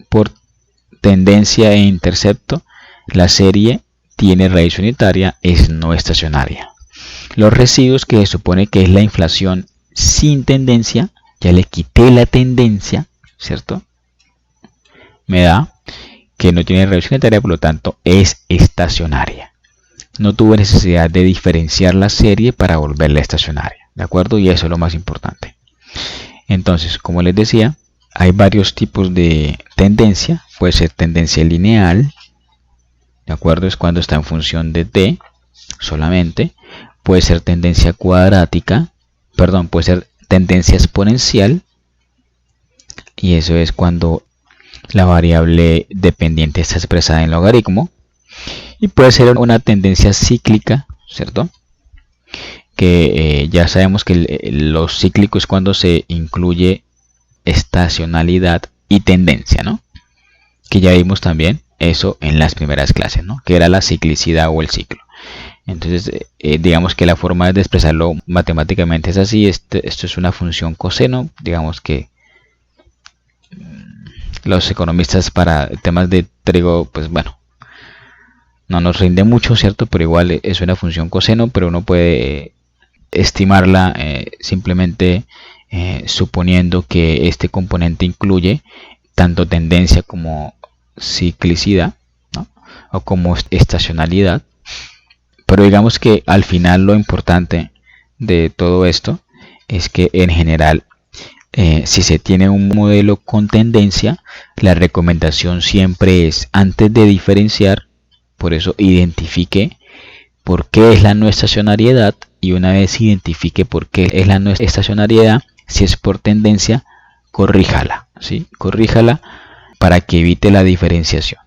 por tendencia e intercepto. La serie tiene raíz unitaria, es no estacionaria. Los residuos, que se supone que es la inflación sin tendencia, ya le quité la tendencia, ¿cierto? Me da que no tiene raíz unitaria, por lo tanto es estacionaria. No tuve necesidad de diferenciar la serie para volverla estacionaria, ¿de acuerdo? Y eso es lo más importante. Entonces, como les decía, hay varios tipos de tendencia. Puede ser tendencia lineal, ¿de acuerdo? Es cuando está en función de t solamente. Puede ser tendencia cuadrática, perdón, puede ser tendencia exponencial. Y eso es cuando la variable dependiente está expresada en logaritmo. Y puede ser una tendencia cíclica, ¿cierto? Que ya sabemos que los cíclicos es cuando se incluye estacionalidad y tendencia, ¿no? Que ya vimos también eso en las primeras clases, ¿no? Que era la ciclicidad o el ciclo. Entonces, digamos que la forma de expresarlo matemáticamente es así. Esto es una función coseno. Digamos que los economistas para temas de trigo, pues bueno, no nos rinde mucho, ¿cierto? Pero igual es una función coseno, pero uno puede estimarla simplemente suponiendo que este componente incluye tanto tendencia como ciclicidad, ¿no? O como estacionalidad. Pero digamos que al final lo importante de todo esto es que en general, si se tiene un modelo con tendencia, la recomendación siempre es, antes de diferenciar, por eso identifique por qué es la no estacionariedad, y una vez identifique por qué es la no estacionariedad, si es por tendencia, corríjala, ¿sí? Corríjala para que evite la diferenciación.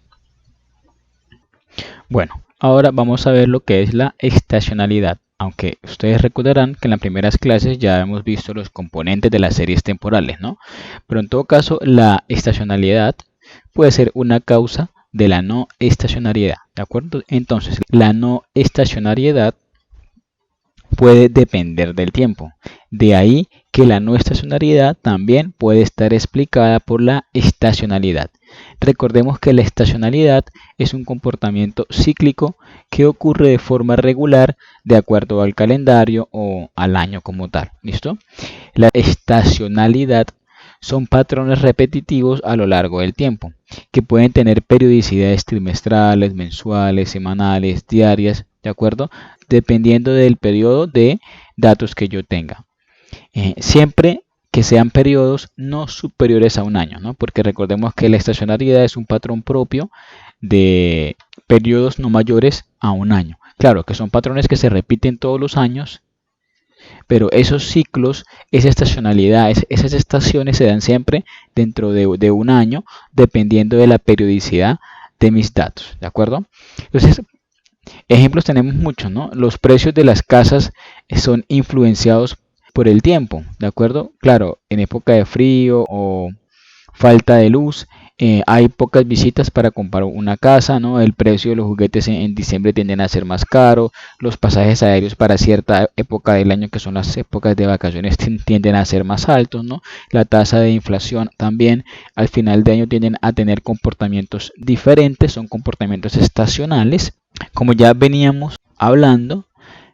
Bueno, ahora vamos a ver lo que es la estacionalidad. Aunque ustedes recordarán que en las primeras clases ya hemos visto los componentes de las series temporales, ¿no? Pero en todo caso, la estacionalidad puede ser una causa de la no estacionariedad, ¿de acuerdo? Entonces, la no estacionariedad puede depender del tiempo. De ahí que la no estacionalidad también puede estar explicada por la estacionalidad. Recordemos que la estacionalidad es un comportamiento cíclico que ocurre de forma regular de acuerdo al calendario o al año como tal. ¿Listo? La estacionalidad son patrones repetitivos a lo largo del tiempo, que pueden tener periodicidades trimestrales, mensuales, semanales, diarias, ¿de acuerdo? Dependiendo del periodo de datos que yo tenga. Siempre que sean periodos no superiores a un año, ¿no? Porque recordemos que la estacionalidad es un patrón propio de periodos no mayores a un año. Claro que son patrones que se repiten todos los años, pero esos ciclos, esa estacionalidad, esas estaciones se dan siempre dentro de un año, dependiendo de la periodicidad de mis datos, ¿de acuerdo? Entonces, ejemplos tenemos muchos, ¿no? Los precios de las casas son influenciados por el tiempo, ¿de acuerdo? Claro, en época de frío o falta de luz, hay pocas visitas para comprar una casa, ¿no? El precio de los juguetes en diciembre tienden a ser más caro, los pasajes aéreos para cierta época del año, que son las épocas de vacaciones, tienden a ser más altos, ¿no? La tasa de inflación también al final de año tienden a tener comportamientos diferentes, son comportamientos estacionales. Como ya veníamos hablando,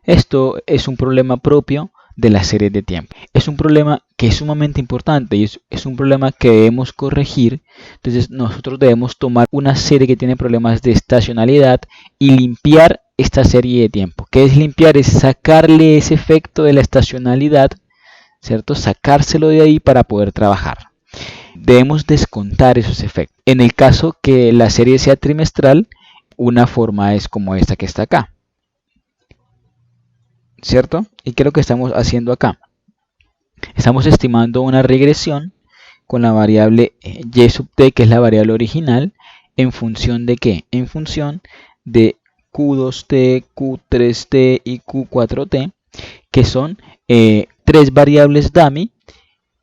esto es un problema propio de las series de tiempo. Es un problema que es sumamente importante y es un problema que debemos corregir. Entonces nosotros debemos tomar una serie que tiene problemas de estacionalidad y limpiar esta serie de tiempo. ¿Qué es limpiar? Es sacarle ese efecto de la estacionalidad, ¿cierto? Sacárselo de ahí para poder trabajar. Debemos descontar esos efectos. En el caso que la serie sea trimestral, una forma es como esta que está acá, ¿cierto? ¿Y qué es lo que estamos haciendo acá? Estamos estimando una regresión con la variable y sub t, que es la variable original, en función de ¿qué? En función de q2t, q3t y q4t, que son tres variables dummy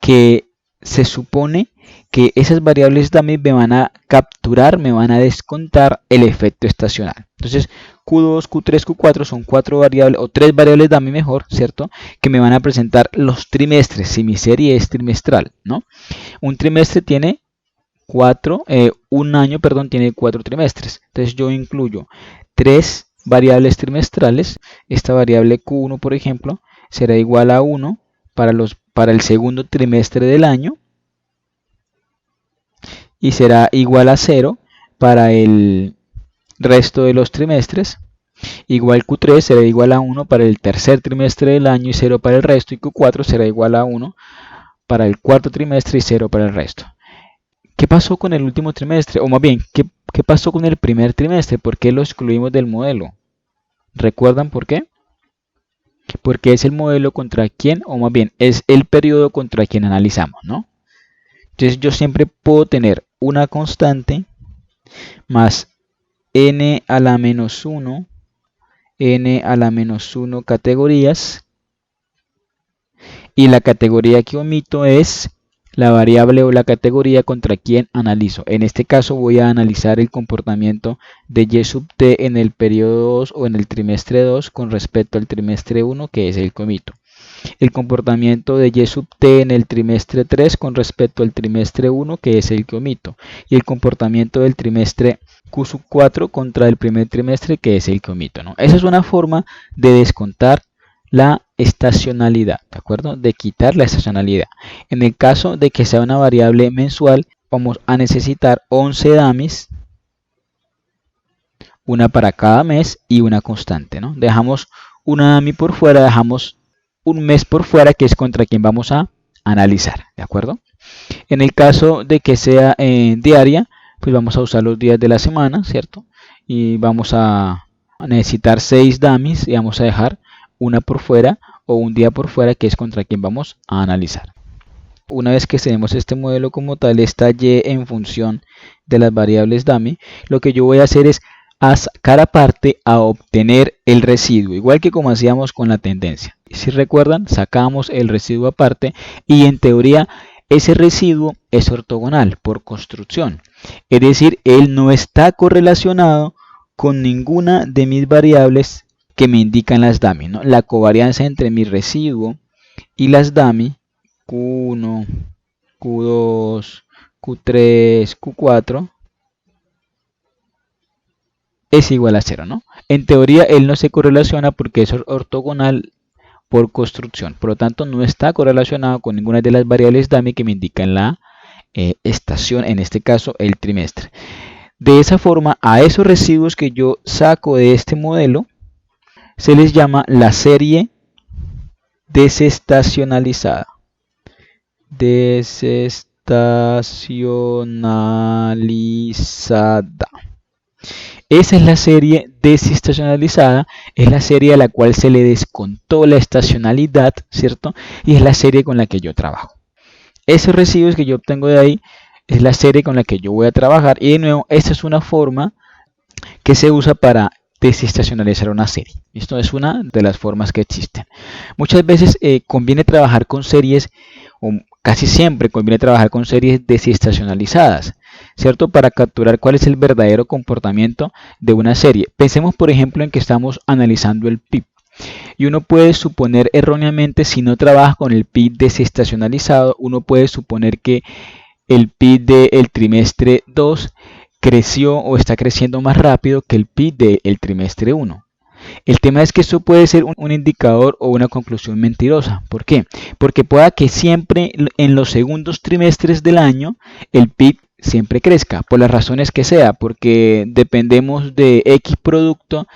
que se supone que esas variables dummy me van a capturar, me van a descontar el efecto estacional. Entonces, Q2, Q3, Q4 son cuatro variables, o tres variables dummy mejor, ¿cierto? Que me van a presentar los trimestres, si mi serie es trimestral, ¿no? Un trimestre tiene un año, perdón, tiene 4 trimestres. Entonces yo incluyo tres variables trimestrales. Esta variable Q1, por ejemplo, será igual a 1 para el segundo trimestre del año y será igual a 0 para el resto de los trimestres. Igual Q3 será igual a 1 para el tercer trimestre del año y 0 para el resto, y Q4 será igual a 1 para el cuarto trimestre y 0 para el resto. ¿Qué pasó con el último trimestre? O más bien, ¿qué pasó con el primer trimestre? ¿Por qué lo excluimos del modelo? ¿Recuerdan por qué? Porque es el modelo contra quien, o más bien, es el periodo contra quien analizamos, ¿no? Entonces yo siempre puedo tener una constante más n a la menos 1, n a la menos 1 categorías, y la categoría que omito es la variable o la categoría contra quien analizo. En este caso voy a analizar el comportamiento de y sub t en el periodo 2 o en el trimestre 2 con respecto al trimestre 1, que es el que omito. El comportamiento de y sub t en el trimestre 3 con respecto al trimestre 1, que es el que omito. Y el comportamiento del trimestre q sub 4 contra el primer trimestre, que es el que omito, ¿no? Esa es una forma de descontar la estacionalidad, ¿de acuerdo? De quitar la estacionalidad. En el caso de que sea una variable mensual, vamos a necesitar 11 dummies, una para cada mes y una constante, ¿no? Dejamos una dummy por fuera, dejamos un mes por fuera, que es contra quien vamos a analizar, ¿de acuerdo? En el caso de que sea diaria, pues vamos a usar los días de la semana, ¿cierto? Y vamos a necesitar 6 dummies y vamos a dejar una por fuera o un día por fuera, que es contra quien vamos a analizar. Una vez que tenemos este modelo como tal, esta y en función de las variables dummy, lo que yo voy a hacer es a sacar aparte a obtener el residuo, igual que como hacíamos con la tendencia. Si recuerdan, sacamos el residuo aparte y en teoría ese residuo es ortogonal por construcción. Es decir, él no está correlacionado con ninguna de mis variables que me indican las dummy, ¿no? La covarianza entre mi residuo y las dummy, Q1, Q2, Q3, Q4, es igual a 0, ¿no? En teoría él no se correlaciona porque es ortogonal por construcción. Por lo tanto, no está correlacionado con ninguna de las variables dummy que me indican la estación, en este caso el trimestre. De esa forma, a esos residuos que yo saco de este modelo, se les llama la serie desestacionalizada. Desestacionalizada. Esa es la serie desestacionalizada, es la serie a la cual se le descontó la estacionalidad, ¿cierto? Y es la serie con la que yo trabajo. Esos residuos que yo obtengo de ahí es la serie con la que yo voy a trabajar. Y de nuevo, esta es una forma que se usa para desestacionalizar una serie. Esto es una de las formas que existen. Muchas veces conviene trabajar con series, o casi siempre conviene trabajar con series desestacionalizadas, ¿cierto? Para capturar cuál es el verdadero comportamiento de una serie. Pensemos, por ejemplo, en que estamos analizando el PIB. Y uno puede suponer erróneamente, si no trabaja con el PIB desestacionalizado, uno puede suponer que el PIB del trimestre 2 creció o está creciendo más rápido que el PIB del trimestre 1. El tema es que esto puede ser un indicador o una conclusión mentirosa. ¿Por qué? Porque pueda que siempre en los segundos trimestres del año el PIB siempre crezca, por las razones que sea, porque dependemos de X producto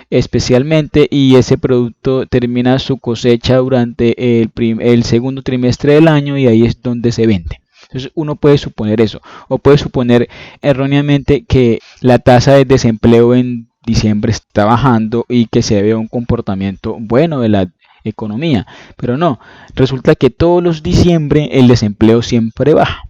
especialmente y ese producto termina su cosecha durante el segundo trimestre del año y ahí es donde se vende. Entonces uno puede suponer eso, o puede suponer erróneamente que la tasa de desempleo en diciembre está bajando y que se debe a un comportamiento bueno de la economía, pero no, resulta que todos los diciembre el desempleo siempre baja.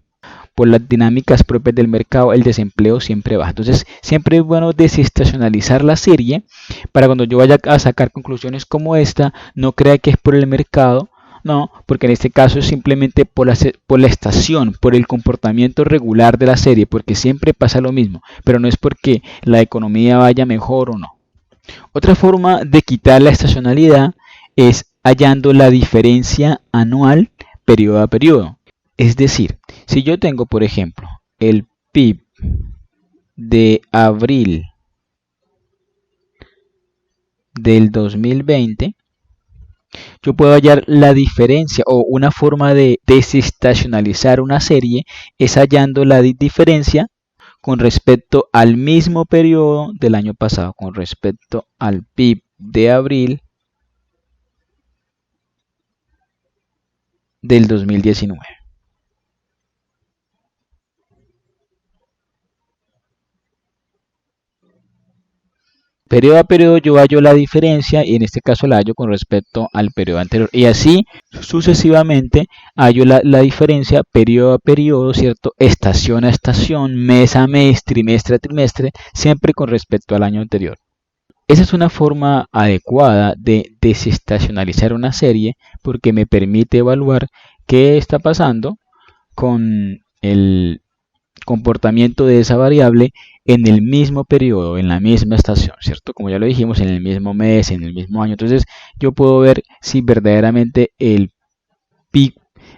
Por las dinámicas propias del mercado, el desempleo siempre baja. Entonces, siempre es bueno desestacionalizar la serie para cuando yo vaya a sacar conclusiones como esta, no crea que es por el mercado, no, porque en este caso es simplemente por la estación, por el comportamiento regular de la serie, porque siempre pasa lo mismo, pero no es porque la economía vaya mejor o no. Otra forma de quitar la estacionalidad es hallando la diferencia anual periodo a periodo. Es decir, si yo tengo, por ejemplo, el PIB de abril del 2020, yo puedo hallar la diferencia o una forma de desestacionalizar una serie es hallando la diferencia con respecto al mismo periodo del año pasado, con respecto al PIB de abril del 2019. Periodo a periodo yo hallo la diferencia y en este caso la hallo con respecto al periodo anterior. Y así sucesivamente hallo la diferencia periodo a periodo, ¿cierto? Estación a estación, mes a mes, trimestre a trimestre, siempre con respecto al año anterior. Esa es una forma adecuada de desestacionalizar una serie porque me permite evaluar qué está pasando con el comportamiento de esa variable en el mismo periodo, en la misma estación, ¿cierto? Como ya lo dijimos, en el mismo mes, en el mismo año. Entonces yo puedo ver si verdaderamente el PIB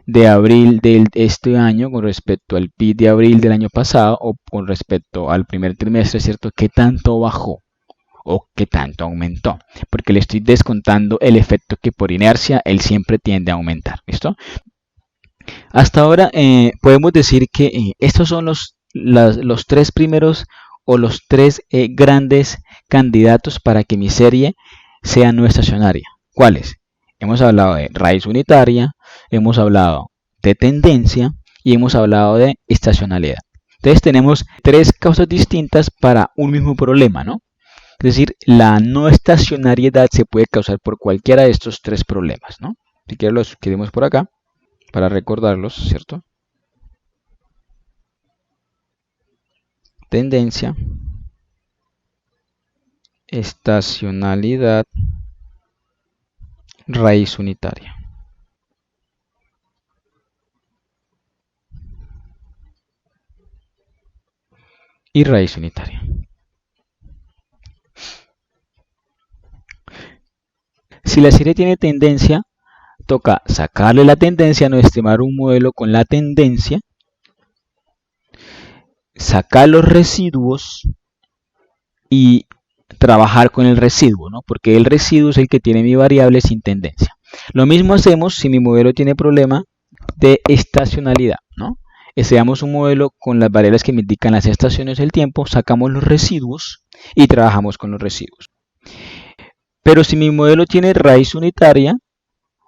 de abril de este año con respecto al PIB de abril del año pasado o con respecto al primer trimestre, ¿cierto? ¿Qué tanto bajó? O qué tanto aumentó, porque le estoy descontando el efecto que por inercia él siempre tiende a aumentar. ¿Listo? Hasta ahora podemos decir que estos son los tres primeros o los tres grandes candidatos para que mi serie sea no estacionaria. ¿Cuáles? Hemos hablado de raíz unitaria, hemos hablado de tendencia y hemos hablado de estacionalidad. Entonces tenemos tres causas distintas para un mismo problema, ¿no? Es decir, la no estacionariedad se puede causar por cualquiera de estos tres problemas, ¿no? Si quieren los escribimos por acá para recordarlos, ¿cierto? Tendencia, estacionalidad, raíz unitaria. Y raíz unitaria. Si la serie tiene tendencia, toca sacarle la tendencia, no estimar un modelo con la tendencia, sacar los residuos y trabajar con el residuo, ¿no? Porque el residuo es el que tiene mi variable sin tendencia. Lo mismo hacemos si mi modelo tiene problema de estacionalidad, ¿no? Estudiamos un modelo con las variables que me indican las estaciones del tiempo, sacamos los residuos y trabajamos con los residuos. Pero si mi modelo tiene raíz unitaria,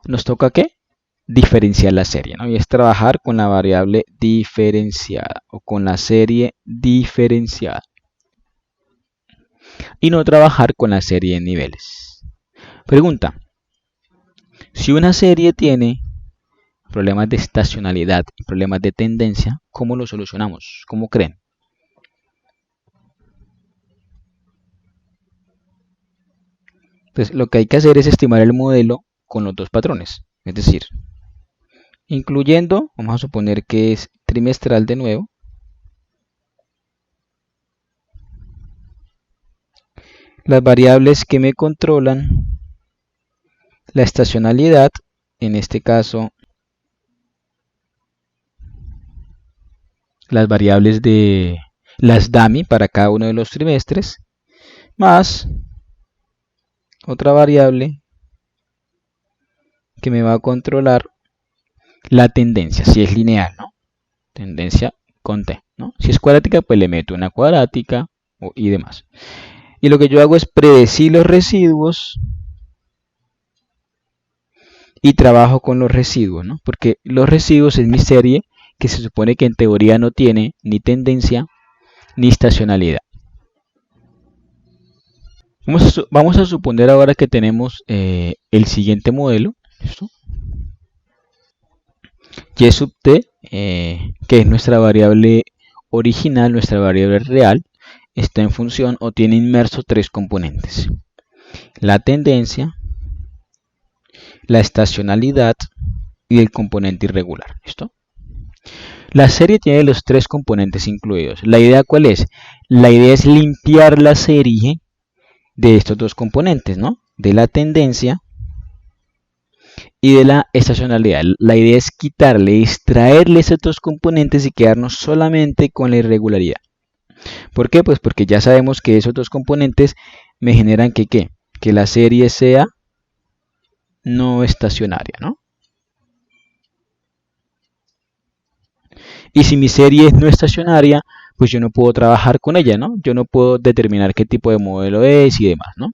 nos toca ¿qué? Diferenciar la serie, ¿no? Y es trabajar con la variable diferenciada o con la serie diferenciada. Y no trabajar con la serie de niveles. Pregunta: si una serie tiene problemas de estacionalidad y problemas de tendencia, ¿cómo lo solucionamos? ¿Cómo creen? Entonces, lo que hay que hacer es estimar el modelo con los dos patrones. Es decir, incluyendo, vamos a suponer que es trimestral de nuevo, las variables que me controlan la estacionalidad, en este caso las variables de las DAMI para cada uno de los trimestres, más otra variable que me va a controlar la tendencia, si es lineal, ¿no? Tendencia con T, ¿no? Si es cuadrática, pues le meto una cuadrática y demás. Y lo que yo hago es predecir los residuos y trabajo con los residuos, ¿no? Porque los residuos es mi serie que se supone que en teoría no tiene ni tendencia ni estacionalidad. Vamos a suponer ahora que tenemos el siguiente modelo, ¿listo? Y sub t, que es nuestra variable original, nuestra variable real, está en función o tiene inmerso tres componentes: la tendencia, la estacionalidad y el componente irregular. ¿Listo? La serie tiene los tres componentes incluidos. ¿La idea cuál es? La idea es limpiar la serie de estos dos componentes, ¿no? De la tendencia y de la estacionalidad. La idea es quitarle, extraerle esos dos componentes y quedarnos solamente con la irregularidad. ¿Por qué? Pues porque ya sabemos que esos dos componentes me generan que ¿qué? Que la serie sea no estacionaria, ¿no? Y si mi serie es no estacionaria, pues yo no puedo trabajar con ella, ¿no? Yo no puedo determinar qué tipo de modelo es y demás, ¿no?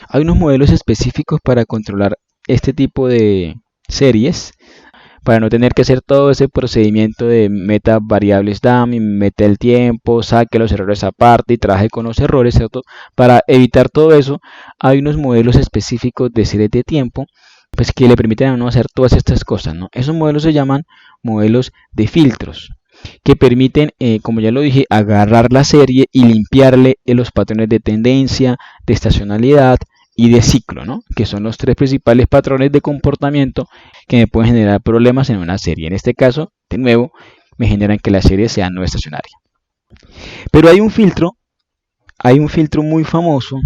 Hay unos modelos específicos para controlar este tipo de series, para no tener que hacer todo ese procedimiento de meta variables dummy, meta el tiempo, saque los errores aparte y trabaje con los errores, ¿cierto? Para evitar todo eso, hay unos modelos específicos de series de tiempo, pues que le permiten a uno hacer todas estas cosas, ¿no? Esos modelos se llaman modelos de filtros, que permiten, como ya lo dije, agarrar la serie y limpiarle los patrones de tendencia, de estacionalidad y de ciclo, ¿no? Que son los tres principales patrones de comportamiento que me pueden generar problemas en una serie. En este caso, de nuevo, me generan que la serie sea no estacionaria. Pero hay un filtro muy famoso,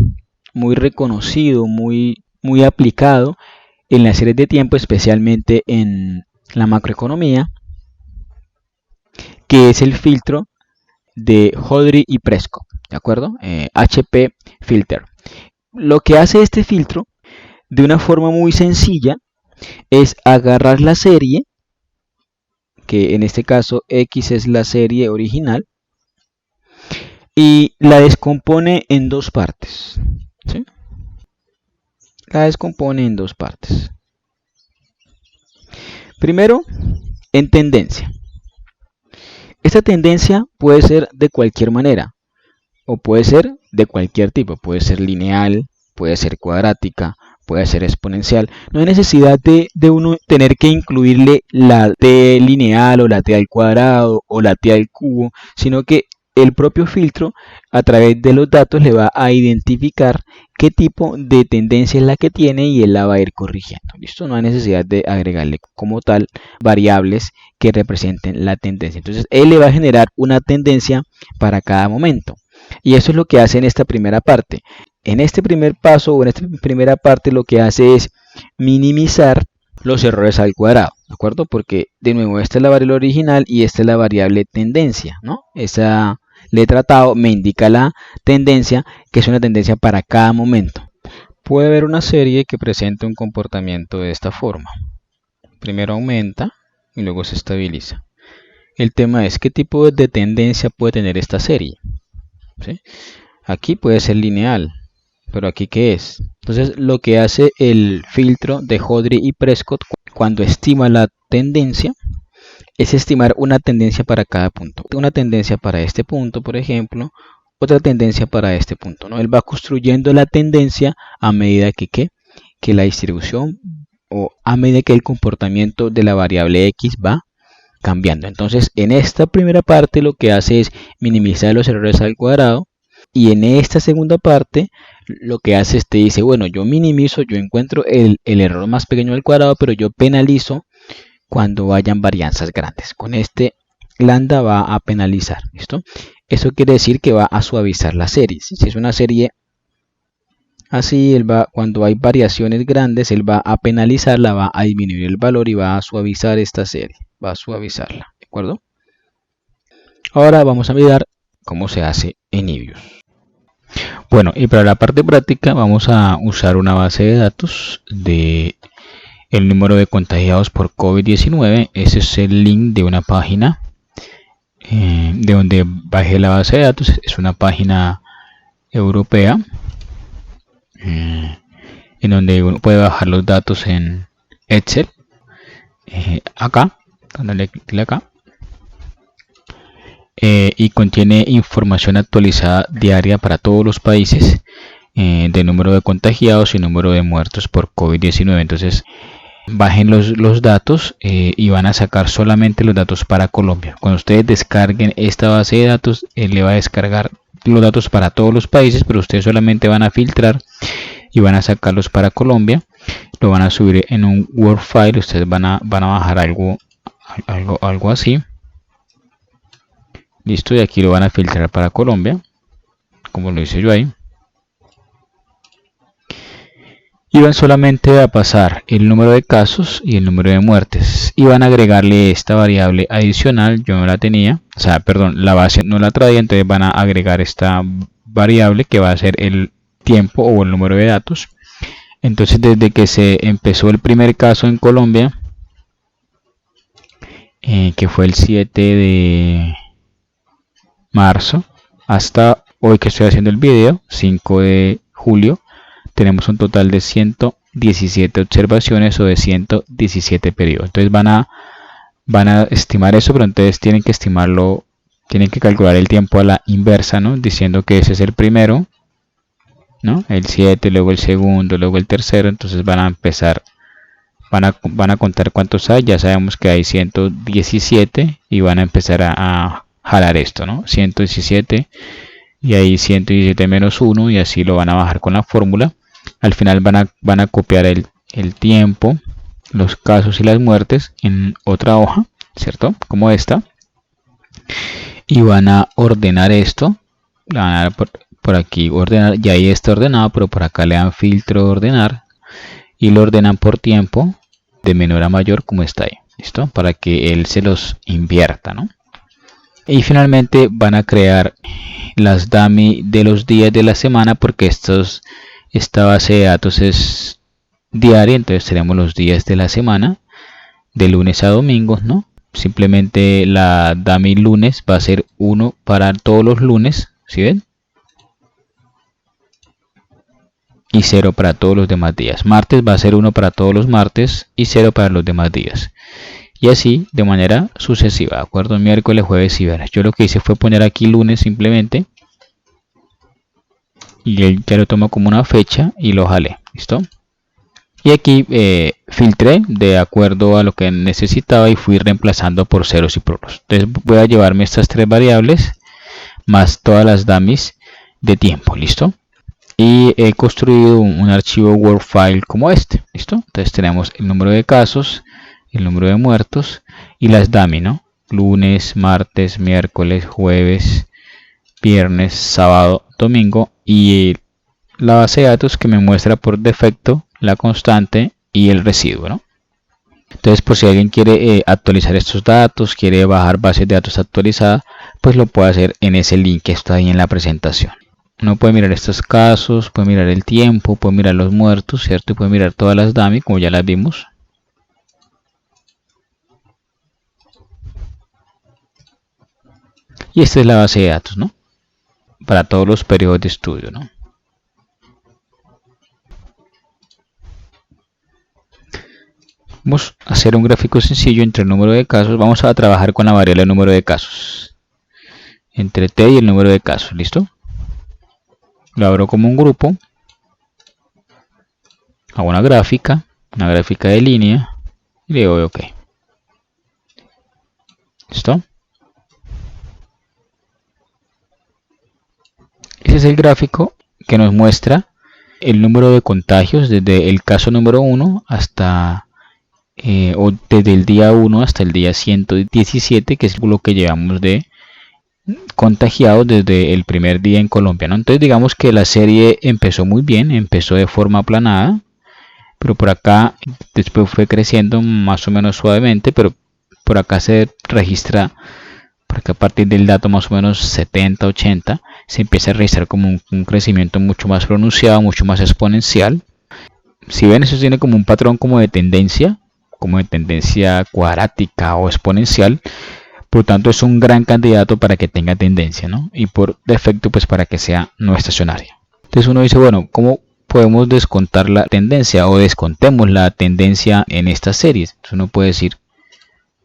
muy reconocido, muy aplicado en las series de tiempo, especialmente en la macroeconomía, que es el filtro de Hodry y Prescott, ¿de acuerdo? HP Filter. Lo que hace este filtro, de una forma muy sencilla, es agarrar la serie, que en este caso X es la serie original, y la descompone en dos partes, ¿sí? La descompone en dos partes. Primero, en tendencia. Esta tendencia puede ser de cualquier manera, o puede ser de cualquier tipo. Puede ser lineal, puede ser cuadrática, puede ser exponencial. No hay necesidad de uno tener que incluirle la t lineal o la t al cuadrado o la t al cubo, sino que el propio filtro a través de los datos le va a identificar qué tipo de tendencia es la que tiene y él la va a ir corrigiendo. ¿Listo? No hay necesidad de agregarle como tal variables que representen la tendencia. Entonces él le va a generar una tendencia para cada momento. Y eso es lo que hace en esta primera parte. En este primer paso o en esta primera parte lo que hace es minimizar los errores al cuadrado, ¿de acuerdo? Porque de nuevo esta es la variable original y esta es la variable tendencia, ¿no? Esa letra tau me indica la tendencia, que es una tendencia para cada momento. Puede haber una serie que presente un comportamiento de esta forma. Primero aumenta y luego se estabiliza. El tema es qué tipo de tendencia puede tener esta serie, ¿sí? Aquí puede ser lineal, pero aquí ¿qué es? Entonces lo que hace el filtro de Houdry y Prescott cuando estima la tendencia es estimar una tendencia para cada punto. Una tendencia para este punto, por ejemplo, otra tendencia para este punto, ¿no? Él va construyendo la tendencia a medida que la distribución o a medida que el comportamiento de la variable X va cambiando. Entonces en esta primera parte lo que hace es minimizar los errores al cuadrado. Y en esta segunda parte lo que hace es te dice, bueno, yo minimizo, yo encuentro el error más pequeño del cuadrado, pero yo penalizo cuando hayan varianzas grandes. Con este lambda va a penalizar, ¿listo? Eso quiere decir que va a suavizar la serie. Si es una serie así, cuando hay variaciones grandes, él va a penalizarla, va a disminuir el valor y va a suavizar esta serie, va a suavizarla, ¿de acuerdo? Ahora vamos a mirar cómo se hace en Ibius. Bueno, y para la parte práctica vamos a usar una base de datos de el número de contagiados por COVID-19. Ese es el link de una página de donde bajé la base de datos. Es una página europea en donde uno puede bajar los datos en Excel. Acá, dándole clic acá. Y contiene información actualizada diaria para todos los países de número de contagiados y número de muertos por COVID-19. Entonces bajen los datos y van a sacar solamente los datos para Colombia. Cuando ustedes descarguen esta base de datos, él le va a descargar los datos para todos los países, pero ustedes solamente van a filtrar y van a sacarlos para Colombia. Lo van a subir en un Word file. Ustedes van a bajar algo así. Listo, y aquí lo van a filtrar para Colombia, como lo hice yo ahí. Y van solamente a pasar el número de casos y el número de muertes. Y van a agregarle esta variable adicional. Yo no la tenía, o sea, perdón, la base no la traía, entonces van a agregar esta variable que va a ser el tiempo o el número de datos. Entonces desde que se empezó el primer caso en Colombia, que fue el 7 de marzo, hasta hoy que estoy haciendo el video, 5 de julio, tenemos un total de 117 observaciones o de 117 periodos. Entonces van a estimar eso, pero entonces tienen que estimarlo, tienen que calcular el tiempo a la inversa, ¿no? Diciendo que ese es el primero, ¿no? El 7, luego el segundo, luego el tercero. Entonces van a empezar, van a contar cuántos hay. Ya sabemos que hay 117 y van a empezar a jalar esto, ¿no? 117 y ahí 117 menos 1 y así lo van a bajar con la fórmula. Al final van a copiar el tiempo, los casos y las muertes en otra hoja, ¿cierto? Como esta. Y van a ordenar esto. Le van a dar por aquí ordenar, y ahí está ordenado, pero por acá le dan filtro ordenar y lo ordenan por tiempo de menor a mayor, como está ahí, ¿listo? Para que él se los invierta, ¿no? Y finalmente van a crear las dummy de los días de la semana, porque esta base de datos es diaria, entonces tenemos los días de la semana de lunes a domingo, ¿no? Simplemente la dummy lunes va a ser 1 para todos los lunes, ¿sí ven? Y 0 para todos los demás días. Martes va a ser 1 para todos los martes y 0 para los demás días. Y así de manera sucesiva, ¿de acuerdo? Miércoles, jueves y viernes. Yo lo que hice fue poner aquí lunes simplemente. Y él ya lo tomó como una fecha y lo jalé. ¿Listo? Y aquí filtré de acuerdo a lo que necesitaba y fui reemplazando por ceros y por unos. Entonces voy a llevarme estas tres variables. más todas las dummies de tiempo. ¿Listo? Y he construido un archivo Word file como este. ¿Listo? Entonces tenemos el número de casos, el número de muertos y las dummies, ¿no? Lunes, martes, miércoles, jueves, viernes, sábado, domingo, y la base de datos que me muestra por defecto la constante y el residuo, ¿no? Entonces, por si alguien quiere actualizar estos datos, quiere bajar bases de datos actualizadas, pues lo puede hacer en ese link que está ahí en la presentación. Uno puede mirar estos casos, puede mirar el tiempo, puede mirar los muertos, ¿cierto? Y puede mirar todas las dummies, como ya las vimos. Y esta es la base de datos, ¿no? Para todos los periodos de estudio, ¿no? Vamos a hacer un gráfico sencillo entre el número de casos. Vamos a trabajar con la variable número de casos. Entre t y el número de casos, ¿listo? Lo abro como un grupo. Hago una gráfica de línea. Y le doy OK. ¿Listo? Ese es el gráfico que nos muestra el número de contagios desde el caso número 1 hasta o desde el día 1 hasta el día 117, que es lo que llevamos de contagiados desde el primer día en Colombia, ¿no? Entonces digamos que la serie empezó muy bien, empezó de forma aplanada, pero por acá después fue creciendo más o menos suavemente, pero por acá se registra, porque a partir del dato más o menos 70-80 se empieza a registrar como un crecimiento mucho más pronunciado, mucho más exponencial. Si ven, eso tiene como un patrón como de tendencia cuadrática o exponencial. Por lo tanto, es un gran candidato para que tenga tendencia, ¿no? Y por defecto, pues para que sea no estacionaria. Entonces uno dice, bueno, ¿cómo podemos descontar la tendencia o descontemos la tendencia en estas series? Entonces uno puede decir,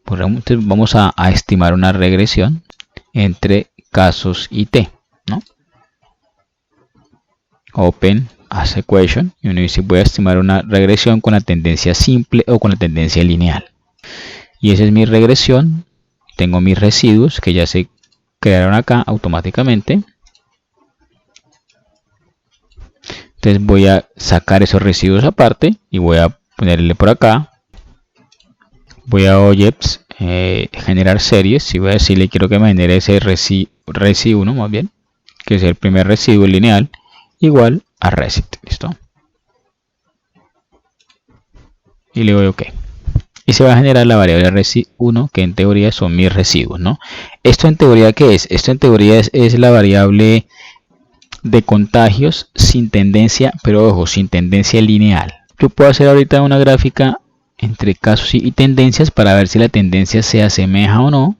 pues vamos a estimar una regresión entre casos y t, ¿no? Open as equation, y uno dice, voy a estimar una regresión con la tendencia simple o con la tendencia lineal. Y esa es mi regresión. Tengo mis residuos que ya se crearon acá automáticamente. Entonces voy a sacar esos residuos aparte y voy a ponerle por acá. Voy a objects, generar series, y voy a decirle quiero que me genere ese residuo, ¿no? Más bien, que es el primer residuo lineal, igual a reset. ¿Listo? Y le doy OK. Y se va a generar la variable resi1, que en teoría son mis residuos, ¿no? ¿Esto en teoría qué es? Esto en teoría es la variable de contagios sin tendencia, pero ojo, sin tendencia lineal. Yo puedo hacer ahorita una gráfica entre casos y tendencias para ver si la tendencia se asemeja o no.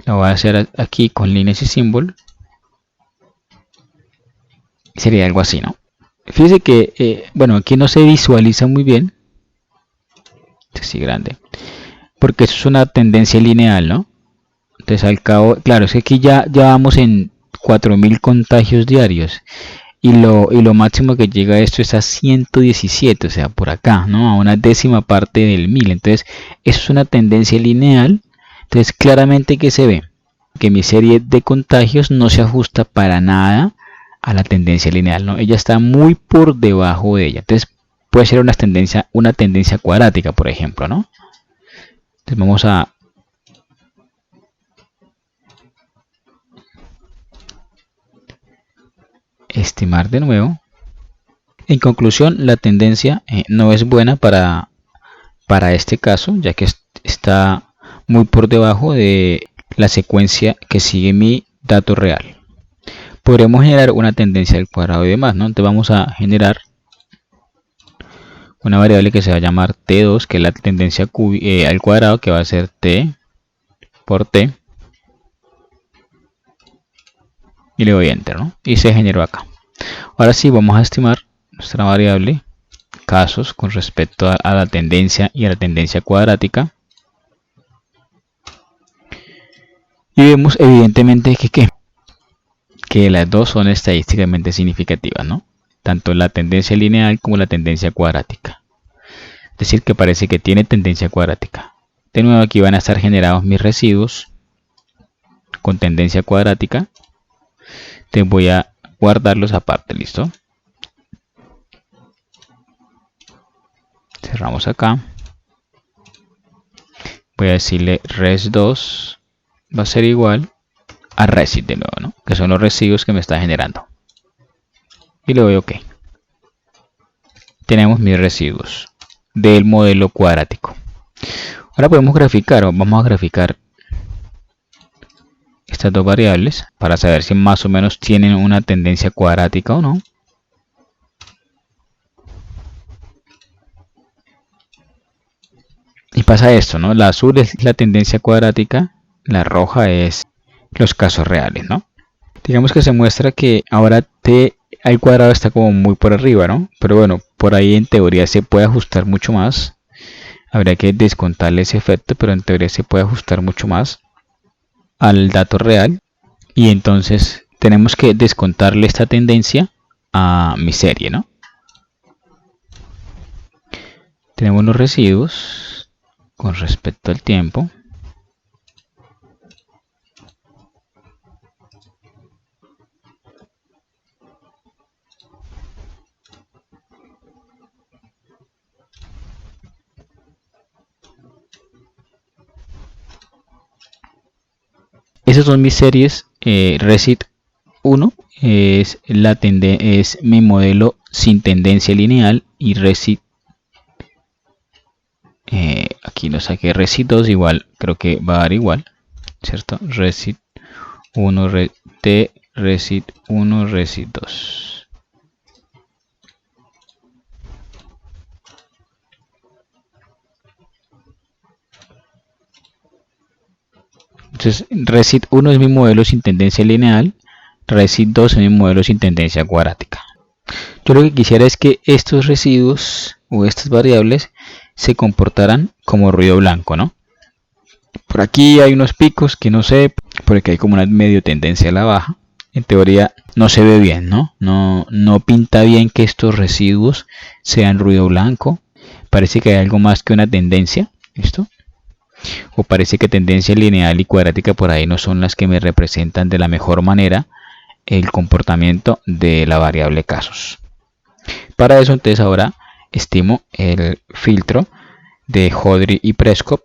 Lo voy a hacer aquí con líneas y símbolo. Sería algo así, ¿no? Fíjese que, bueno, aquí no se visualiza muy bien. Así grande. Porque eso es una tendencia lineal, ¿no? Entonces al cabo, claro, es que aquí ya vamos en 4000 contagios diarios. Y lo máximo que llega a esto es a 117, o sea, por acá, ¿no? A una décima parte del 1000. Entonces, eso es una tendencia lineal. Entonces, claramente que se ve que mi serie de contagios no se ajusta para nada a la tendencia lineal, ¿no? Ella está muy por debajo de ella. Entonces, puede ser una tendencia cuadrática, por ejemplo, ¿no? Entonces, vamos a estimar de nuevo. En conclusión, la tendencia no es buena para este caso, ya que está muy por debajo de la secuencia que sigue mi dato real. Podremos generar una tendencia al cuadrado y demás, ¿no? Entonces vamos a generar una variable que se va a llamar t2, que es la tendencia al cuadrado, que va a ser t por t. Y le doy enter, ¿no? Y se generó acá. Ahora sí, vamos a estimar nuestra variable casos con respecto a la tendencia y a la tendencia cuadrática. Y vemos evidentemente que las dos son estadísticamente significativas, ¿no? Tanto la tendencia lineal como la tendencia cuadrática. Es decir, que parece que tiene tendencia cuadrática. De nuevo aquí van a estar generados mis residuos con tendencia cuadrática. Te voy a guardarlos aparte, ¿listo? Cerramos acá. Voy a decirle res2 va a ser igual a resid de nuevo, ¿no? Que son los residuos que me está generando. Y le doy OK. Tenemos mis residuos del modelo cuadrático. Ahora podemos graficar, o vamos a graficar estas dos variables para saber si más o menos tienen una tendencia cuadrática o no. Y pasa esto, ¿no? La azul es la tendencia cuadrática, la roja es los casos reales, ¿no? Digamos que se muestra que ahora T al cuadrado está como muy por arriba, ¿no? Pero bueno, por ahí en teoría se puede ajustar mucho más. Habría que descontarle ese efecto, pero en teoría se puede ajustar mucho más al dato real. Y entonces tenemos que descontarle esta tendencia a mi serie, ¿no? Tenemos los residuos con respecto al tiempo. Esas son mis series. Resid 1 es mi modelo sin tendencia lineal, y Resid aquí lo saqué. Resid 2 igual, creo que va a dar igual, ¿cierto? Resid 1 Resid 1 Resid 2. Entonces Resid 1 es mi modelo sin tendencia lineal, Resid 2 es mi modelo sin tendencia cuadrática. Yo lo que quisiera es que estos residuos o estas variables se comportaran como ruido blanco, ¿no? Por aquí hay unos picos que no sé, porque hay como una medio tendencia a la baja. En teoría no se ve bien, ¿no? No pinta bien que estos residuos sean ruido blanco. Parece que hay algo más que una tendencia, ¿listo? O parece que tendencia lineal y cuadrática por ahí no son las que me representan de la mejor manera el comportamiento de la variable casos. Para eso entonces ahora estimo el filtro de Hodry y Prescott,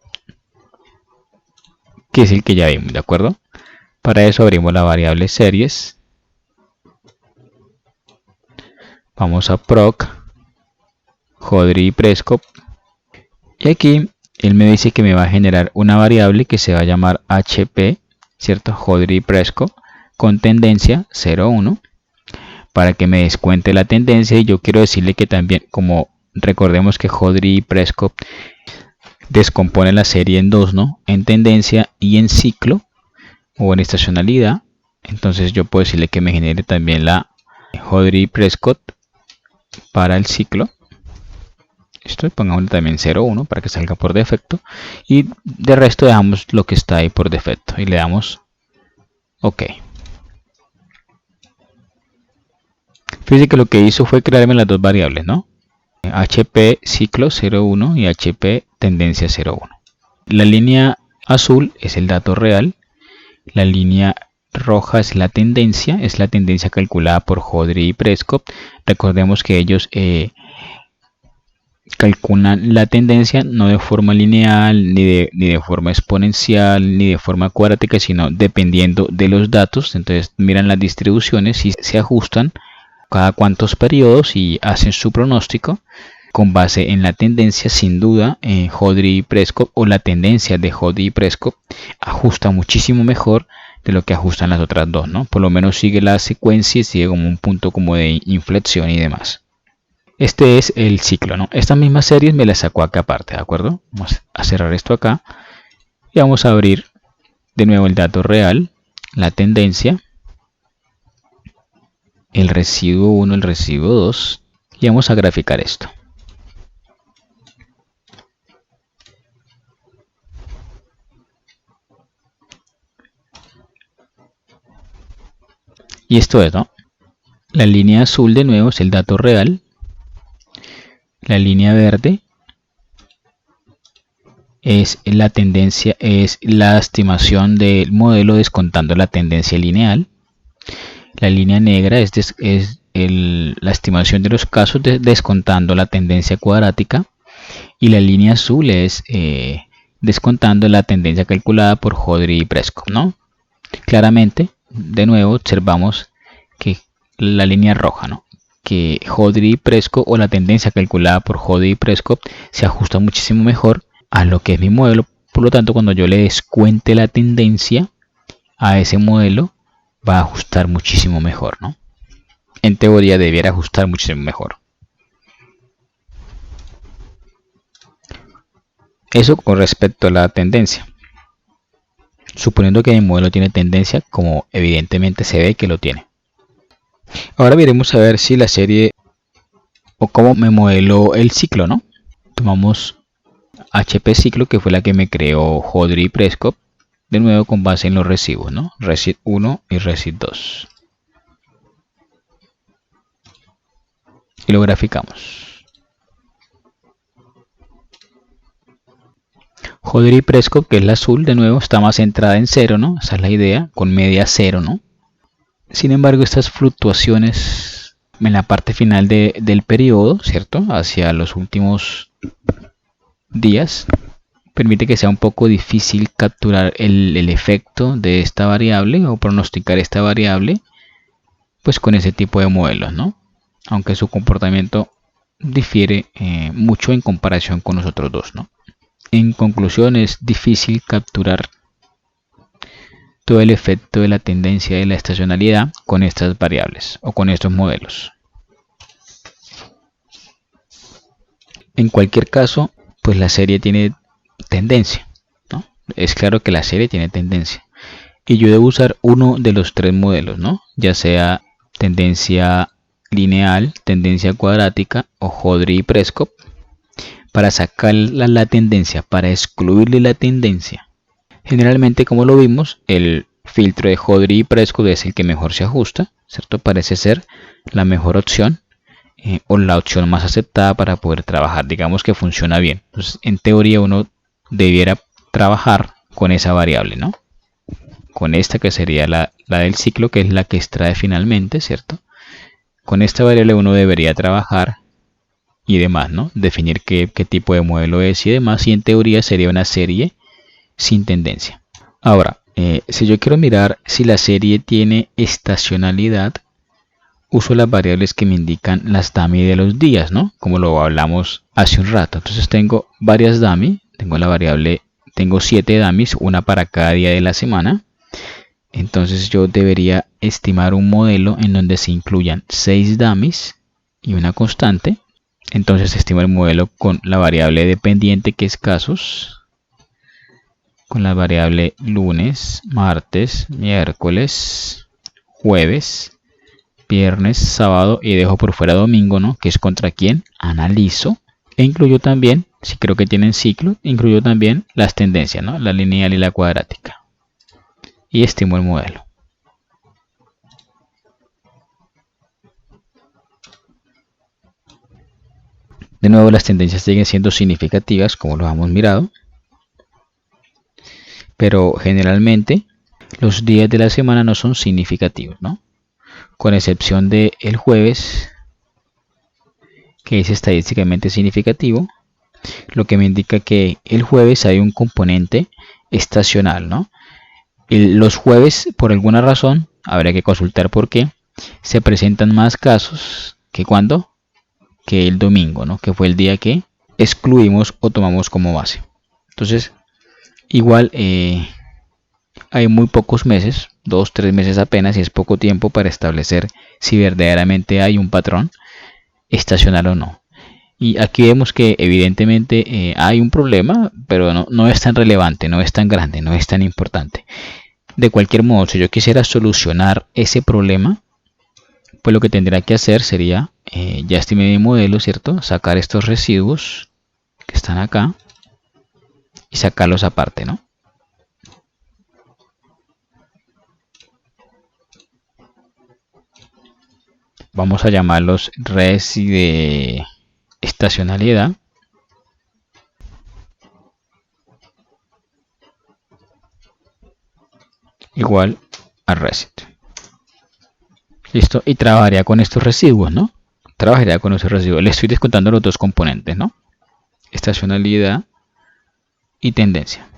que es el que ya vimos, ¿de acuerdo? Para eso abrimos la variable series. Vamos a proc Hodry y Prescott. Y aquí él me dice que me va a generar una variable que se va a llamar HP, ¿cierto? Hodry y Prescott con tendencia 0,1 para que me descuente la tendencia. Y yo quiero decirle que también, como recordemos que Hodry y Prescott descompone la serie en dos, ¿no? En tendencia y en ciclo o en estacionalidad. Entonces yo puedo decirle que me genere también la Hodry y Prescott para el ciclo. Esto, pongámosle también 0,1 para que salga por defecto. Y de resto dejamos lo que está ahí por defecto y le damos OK. Fíjense que lo que hizo fue crearme las dos variables, ¿no? HP ciclo 0,1 y HP tendencia 0,1. La línea azul es el dato real. La línea roja es la tendencia calculada por Hodry y Prescott. Recordemos que ellos calculan la tendencia no de forma lineal, ni de forma exponencial, ni de forma cuadrática, sino dependiendo de los datos. Entonces miran las distribuciones y se ajustan cada cuantos periodos y hacen su pronóstico con base en la tendencia. Sin duda, Hodry y Prescott, o la tendencia de Hodry y Prescott, ajusta muchísimo mejor de lo que ajustan las otras dos, ¿no? Por lo menos sigue la secuencia y sigue como un punto como de inflexión y demás. Este es el ciclo, ¿no? Estas mismas series me las sacó acá aparte, ¿de acuerdo? Vamos a cerrar esto acá y vamos a abrir de nuevo el dato real, la tendencia, el residuo 1, el residuo 2, y vamos a graficar esto. Y esto es, ¿no? La línea azul de nuevo es el dato real. La línea verde es la tendencia, es la estimación del modelo descontando la tendencia lineal. La línea negra es la estimación de los casos descontando la tendencia cuadrática, y la línea azul es descontando la tendencia calculada por Hodry y Prescott, ¿no? Claramente, de nuevo, observamos que la línea roja, ¿no?, que Hodry y Prescott, o la tendencia calculada por Hodry y Prescott, se ajusta muchísimo mejor a lo que es mi modelo. Por lo tanto, cuando yo le descuente la tendencia a ese modelo, va a ajustar muchísimo mejor, ¿no? En teoría debiera ajustar muchísimo mejor. Eso con respecto a la tendencia. Suponiendo que mi modelo tiene tendencia, como evidentemente se ve que lo tiene. Ahora veremos a ver si la serie o cómo me modeló el ciclo, ¿no? Tomamos HP ciclo, que fue la que me creó Hodry y Prescott, de nuevo con base en los recibos, ¿no? Recib 1 y Recib 2. Y lo graficamos. Hodry y Prescott, que es la azul, de nuevo está más centrada en 0, ¿no? Esa es la idea, con media 0, ¿no? Sin embargo, estas fluctuaciones en la parte final del periodo, ¿cierto?, hacia los últimos días, permite que sea un poco difícil capturar el efecto de esta variable o pronosticar esta variable, pues con ese tipo de modelos, ¿no? Aunque su comportamiento difiere mucho en comparación con los otros dos, ¿no? En conclusión, es difícil capturar todo el efecto de la tendencia de la estacionalidad con estas variables o con estos modelos. En cualquier caso, pues la serie tiene tendencia, ¿no? Es claro que la serie tiene tendencia. Y yo debo usar uno de los tres modelos, ¿no? Ya sea tendencia lineal, tendencia cuadrática o Hodry y Prescott, para sacar la tendencia, para excluirle la tendencia. Generalmente, como lo vimos, el filtro de Hodry y Prescott es el que mejor se ajusta, ¿cierto? Parece ser la mejor opción o la opción más aceptada para poder trabajar. Digamos que funciona bien. Entonces, en teoría, uno debiera trabajar con esa variable, ¿no? Con esta, que sería la del ciclo, que es la que extrae finalmente, ¿cierto? Con esta variable uno debería trabajar y demás, ¿no? Definir qué tipo de modelo es y demás, y en teoría sería una serie sin tendencia. Ahora, si yo quiero mirar si la serie tiene estacionalidad, uso las variables que me indican las dummy de los días, ¿no? Como lo hablamos hace un rato. Entonces tengo varias dummy, tengo 7 dummies, una para cada día de la semana. Entonces yo debería estimar un modelo en donde se incluyan 6 dummies y una constante. Entonces estimo el modelo con la variable dependiente, que es casos, con la variable lunes, martes, miércoles, jueves, viernes, sábado, y dejo por fuera domingo, ¿no?, que es contra quién analizo. E incluyo también, si creo que tienen ciclo, incluyo también las tendencias, ¿no?, la lineal y la cuadrática. Y estimo el modelo. De nuevo, las tendencias siguen siendo significativas, como lo hemos mirado. Pero generalmente los días de la semana no son significativos, ¿no? Con excepción de el jueves, que es estadísticamente significativo, lo que me indica que el jueves hay un componente estacional, ¿no? Los jueves, por alguna razón, habría que consultar por qué, se presentan más casos que cuando, que el domingo, ¿no?, que fue el día que excluimos o tomamos como base. Entonces, igual hay muy pocos meses, 2-3 meses apenas, y es poco tiempo para establecer si verdaderamente hay un patrón estacional o no. Y aquí vemos que evidentemente hay un problema, pero no es tan relevante, no es tan grande, no es tan importante. De cualquier modo, si yo quisiera solucionar ese problema, pues lo que tendría que hacer sería, ya estimé mi modelo, ¿cierto?, sacar estos residuos que están acá y sacarlos aparte, ¿no? Vamos a llamarlos resi de estacionalidad. igual a reset. Listo, y trabajaría con estos residuos, ¿no? Trabajaría con esos residuos. Le estoy descontando los dos componentes, ¿no? Estacionalidad y tendencia.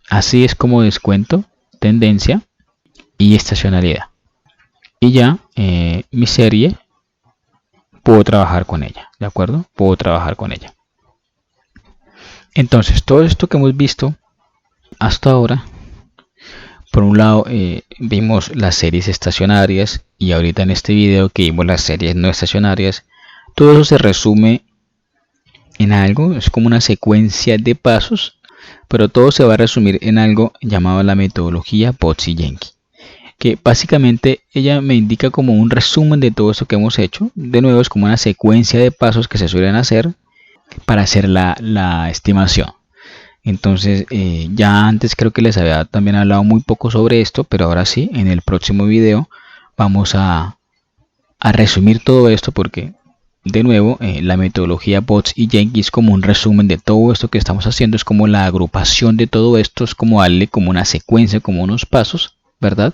Así es como descuento tendencia y estacionalidad. Y ya mi serie puedo trabajar con ella, ¿de acuerdo? Puedo trabajar con ella. Entonces, todo esto que hemos visto hasta ahora, por un lado vimos las series estacionarias y ahorita en este video que vimos las series no estacionarias. Todo eso se resume en algo, es como una secuencia de pasos, pero todo se va a resumir en algo llamado la metodología Botzi-Yenki, que básicamente ella me indica como un resumen de todo esto que hemos hecho. De nuevo es como una secuencia de pasos que se suelen hacer para hacer la estimación. Entonces ya antes creo que les había también hablado muy poco sobre esto, pero ahora sí, en el próximo video vamos a resumir todo esto porque de nuevo la metodología Botzi-Yenki es como un resumen de todo esto que estamos haciendo, es como la agrupación de todo esto, es como darle como una secuencia, como unos pasos, ¿verdad?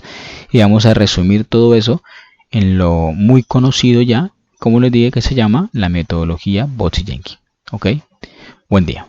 Y vamos a resumir todo eso en lo muy conocido ya, como les dije, que se llama la metodología Botzi-Yenki. ¿Ok? Buen día.